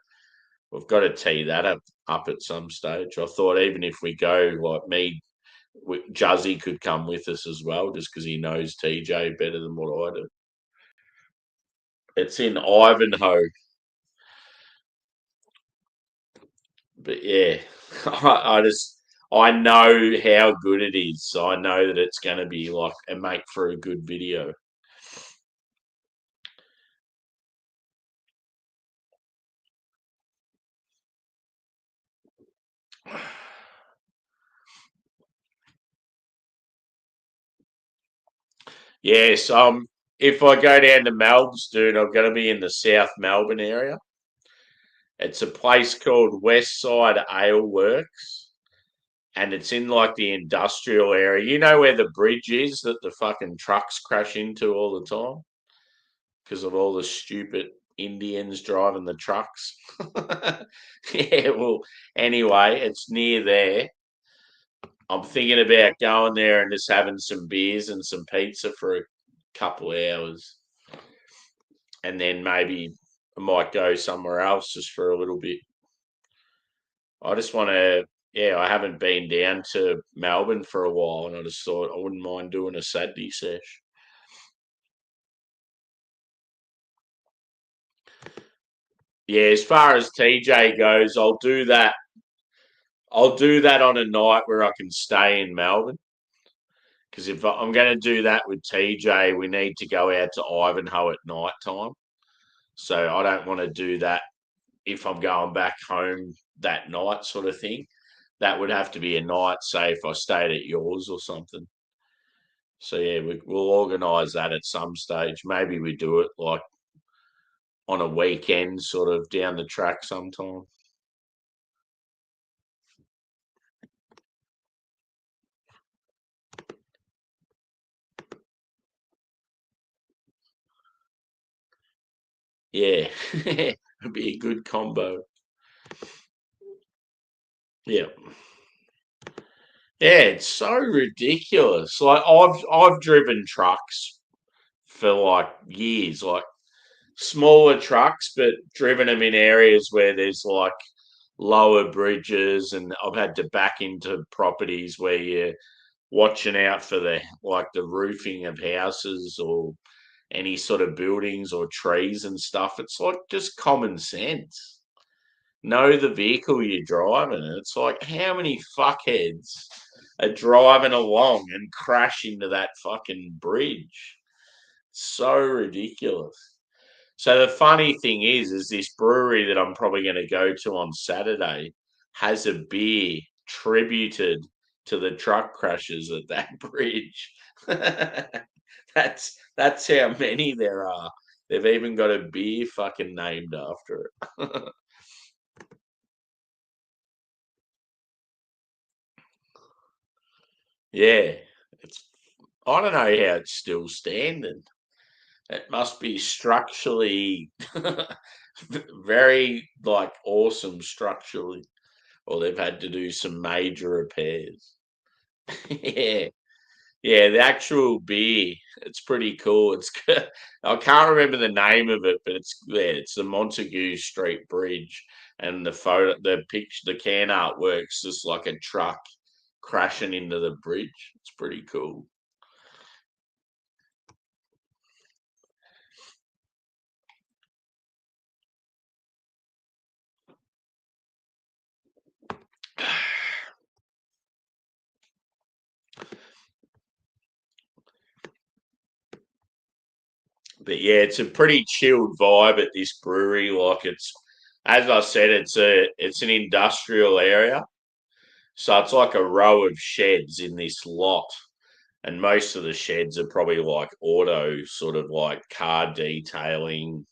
we've got to tee that up at some stage. I thought even if we go, like me, Juzzy could come with us as well, just because he knows TJ better than what I do. It's in Ivanhoe, but yeah, I know how good it is, so I know that it's going to be like a make for a good video. Yes, if I go down to Melbourne, dude, I'm going to be in the South Melbourne area. It's a place called West Side Ale Works, and it's in like the industrial area. You know where the bridge is that the fucking trucks crash into all the time because of all the stupid Indians driving the trucks. Yeah, well, anyway, it's near there. I'm thinking about going there and just having some beers and some pizza for a couple of hours. And then maybe I might go somewhere else just for a little bit. I just want to, yeah, I haven't been down to Melbourne for a while and I just thought I wouldn't mind doing a Saturday sesh. Yeah, as far as TJ goes, I'll do that. I'll do that on a night where I can stay in Melbourne. Because if I'm going to do that with TJ, we need to go out to Ivanhoe at night time. So I don't want to do that if I'm going back home that night, sort of thing. That would have to be a night, say, if I stayed at yours or something. So yeah, we'll organise that at some stage. Maybe we do it like on a weekend, sort of down the track sometime. Yeah, it'd be a good combo. Yeah, yeah, it's so ridiculous. Like I've driven trucks for like years. Like smaller trucks, but driven them in areas where there's like lower bridges, and I've had to back into properties where you're watching out for the roofing of houses or any sort of buildings or trees and stuff. It's like just common sense. Know the vehicle you're driving. And it's like, how many fuckheads are driving along and crash into that fucking bridge? So ridiculous. So the funny thing is this brewery that I'm probably going to go to on Saturday has a beer tributed to the truck crashes at that bridge. That's how many there are. They've even got a beer fucking named after it. Yeah, it's. I don't know how it's still standing. It must be structurally very like awesome structurally, or they've had to do some major repairs. Yeah, yeah, the actual beer, it's pretty cool. I can't remember the name of it, but it's the Montague Street Bridge, and the picture, the can artwork's just like a truck crashing into the bridge. It's pretty cool. But yeah, it's a pretty chilled vibe at this brewery. Like it's, as I said, it's an industrial area, so it's like a row of sheds in this lot, and most of the sheds are probably like auto, sort of like car detailing,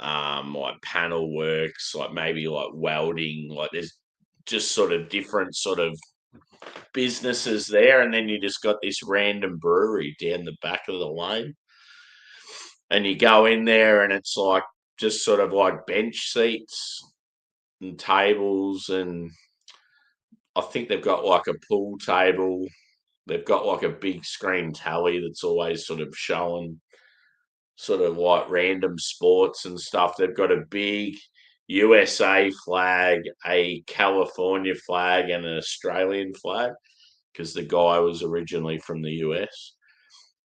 like panel works, like maybe like welding. Like there's just sort of different sort of businesses there, and then you just got this random brewery down the back of the lane, and you go in there, and it's like just sort of like bench seats and tables, and I think they've got like a pool table. They've got like a big screen tally that's always sort of showing sort of like random sports and stuff. They've got a big USA flag, a California flag, and an Australian flag because the guy was originally from the US.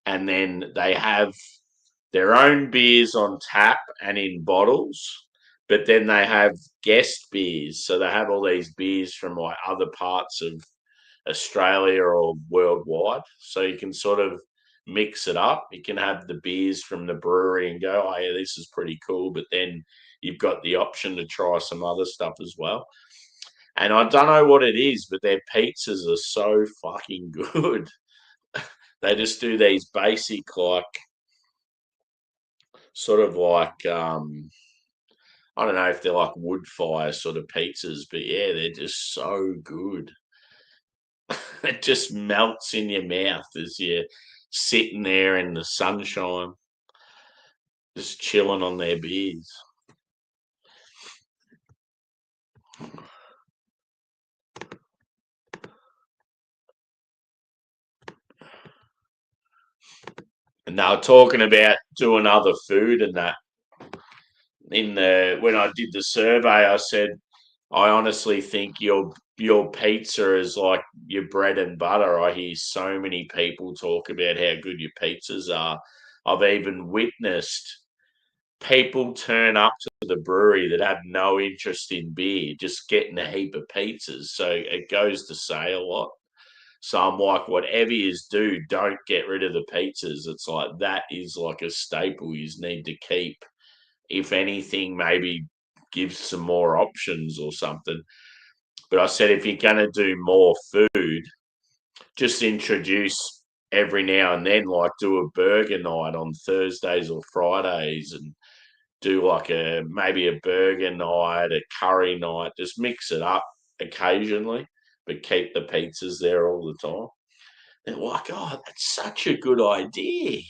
And then they have their own beers on tap and in bottles, but then they have guest beers. So they have all these beers from like other parts of Australia or worldwide. So you can sort of mix it up. You can have the beers from the brewery and go, oh, yeah, this is pretty cool. But then you've got the option to try some other stuff as well. And I don't know what it is, but their pizzas are so fucking good. They just do these basic, like, sort of like, I don't know if they're like wood fire sort of pizzas, but yeah, they're just so good. It just melts in your mouth as you're sitting there in the sunshine, just chilling on their beers. And they were talking about doing other food and that. In the when I did the survey, I said I honestly think your pizza is like your bread and butter. I hear so many people talk about how good your pizzas are. I've even witnessed people turn up to the brewery that have no interest in beer, just getting a heap of pizzas. So it goes to say a lot. So I'm like, whatever you do, don't get rid of the pizzas. It's like that is like a staple you need to keep. If anything, maybe give some more options or something. But I said if you're going to do more food, just introduce every now and then, like do a burger night on Thursdays or Fridays, and do like maybe a burger night, a curry night. Just mix it up occasionally, but keep the pizzas there all the time. They're like, oh, that's such a good idea.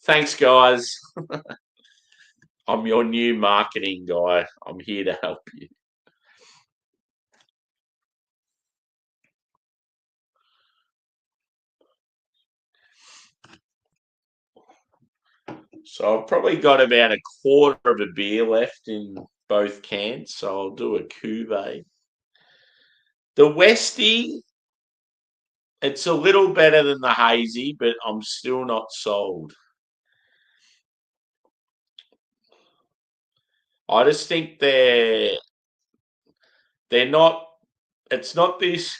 Thanks, guys. I'm your new marketing guy. I'm here to help you. So I've probably got about a quarter of a beer left in both cans, so I'll do a cuvee. The Westie, it's a little better than the hazy, but I'm still not sold. I just think they're not. It's not this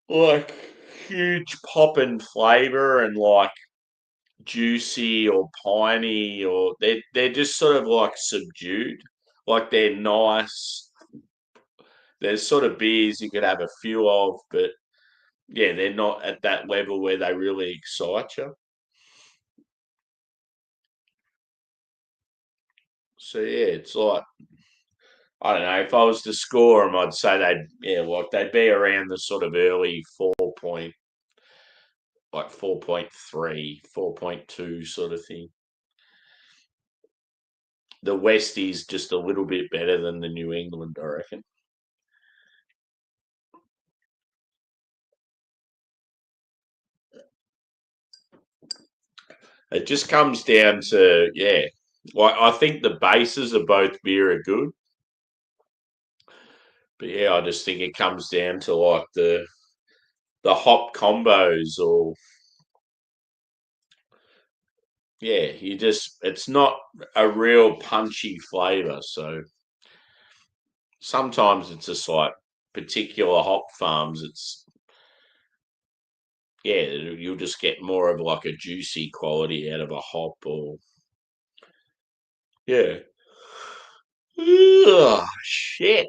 like huge pop in flavour and like juicy or piney, or they're just sort of like subdued. Like they're nice. There's sort of beers you could have a few of, but yeah, they're not at that level where they really excite you. So yeah, it's like I don't know. If I was to score them, I'd say they'd be around the sort of early 4 point, like 4.3, 4.2 sort of thing. The Westie's just a little bit better than the New England, I reckon. It just comes down to like I think the bases of both beer are good, but yeah, I just think it comes down to like the hop combos or yeah, it's not a real punchy flavour. So sometimes it's just like particular hop farms. You'll just get more of like a juicy quality out of a hop or yeah. Ugh, shit.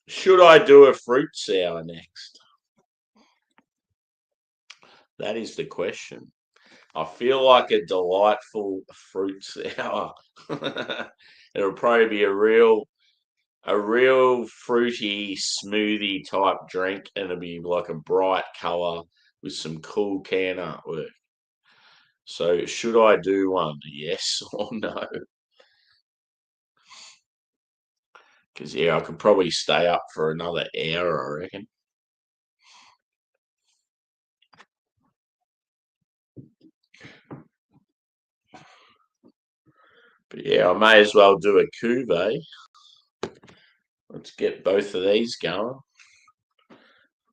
Should I do a fruit sour next? That is the question. I feel like a delightful fruit sour. It'll probably be a real fruity smoothie type drink, and it'll be like a bright colour with some cool can artwork. So should I do one? Yes or no? Because yeah, I could probably stay up for another hour, I reckon. But yeah, I may as well do a cuvee. Let's get both of these going.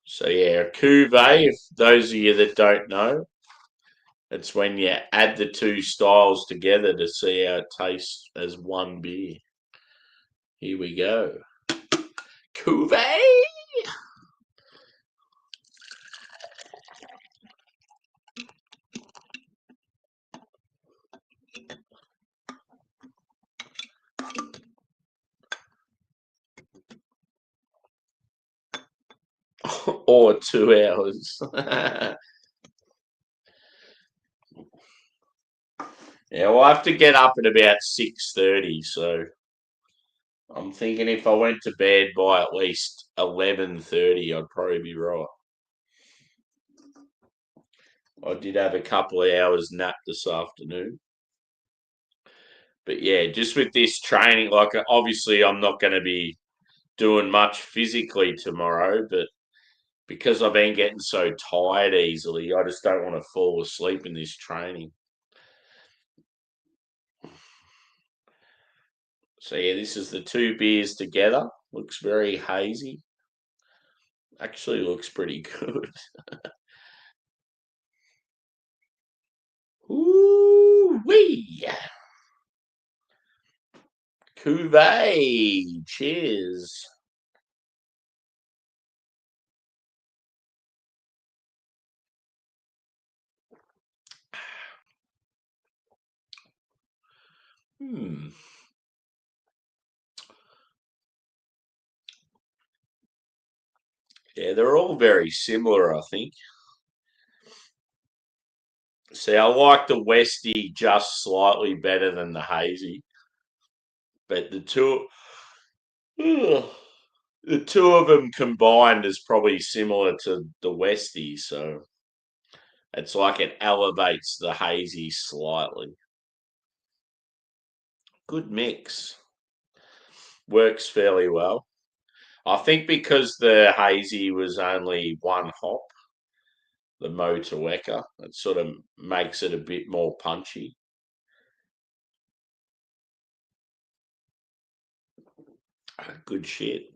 So yeah, a cuvee, if those of you that don't know, it's when you add the two styles together to see how it tastes as one beer. Here we go. Cuvee! Or 2 hours. Yeah, we'll have to get up at about 6:30, so I'm thinking if I went to bed by at least 11:30, I'd probably be right. I did have a couple of hours nap this afternoon. But yeah, just with this training, like obviously I'm not going to be doing much physically tomorrow, but because I've been getting so tired easily, I just don't want to fall asleep in this training. So yeah, this is the two beers together. Looks very hazy. Actually looks pretty good. Ooh wee. Cuvee. Cheers. Hmm. Yeah, they're all very similar, I think. See, I like the Westie just slightly better than the hazy, but ugh, the two of them combined is probably similar to the Westie, so it's like it elevates the hazy slightly. Good mix. Works fairly well. I think because the hazy was only one hop, the Motueka, it sort of makes it a bit more punchy. Good shit.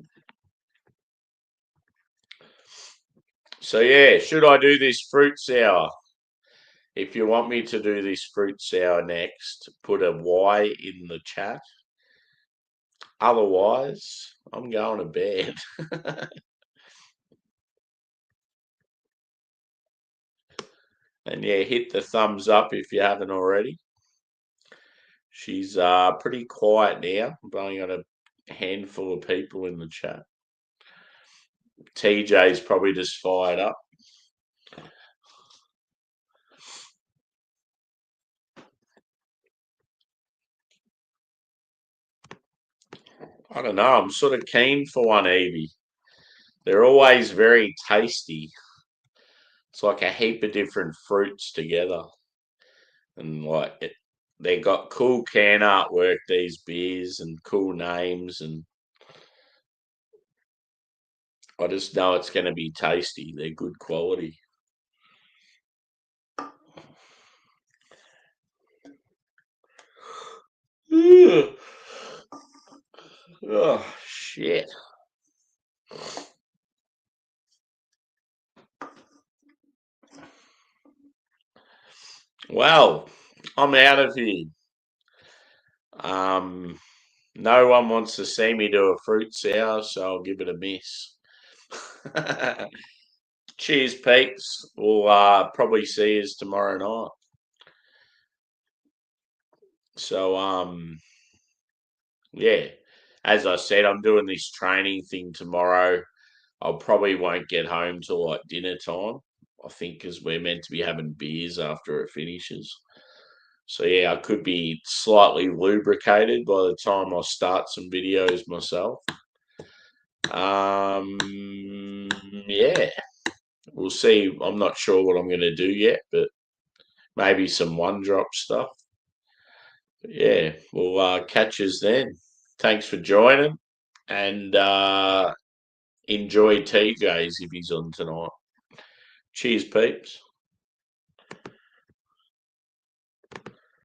So yeah, should I do this fruit sour? If you want me to do this fruit sour next, put a Y in the chat. Otherwise, I'm going to bed. And yeah, hit the thumbs up if you haven't already. She's pretty quiet now. I've only got a handful of people in the chat. TJ's probably just fired up. I don't know. I'm sort of keen for one, Evie. They're always very tasty. It's like a heap of different fruits together. And they got cool can artwork, these beers, and cool names. And I just know it's going to be tasty. They're good quality. Oh, shit. Well, I'm out of here. No one wants to see me do a fruit sour, so I'll give it a miss. Cheers, peeps. We'll probably see you tomorrow night. So, yeah, as I said, I'm doing this training thing tomorrow. I probably won't get home till like dinner time, I think, because we're meant to be having beers after it finishes. So yeah, I could be slightly lubricated by the time I start some videos myself. Yeah, we'll see. I'm not sure what I'm going to do yet, but maybe some one drop stuff. But yeah, we'll catch us then. Thanks for joining, and enjoy TJ's if he's on tonight. Cheers, peeps.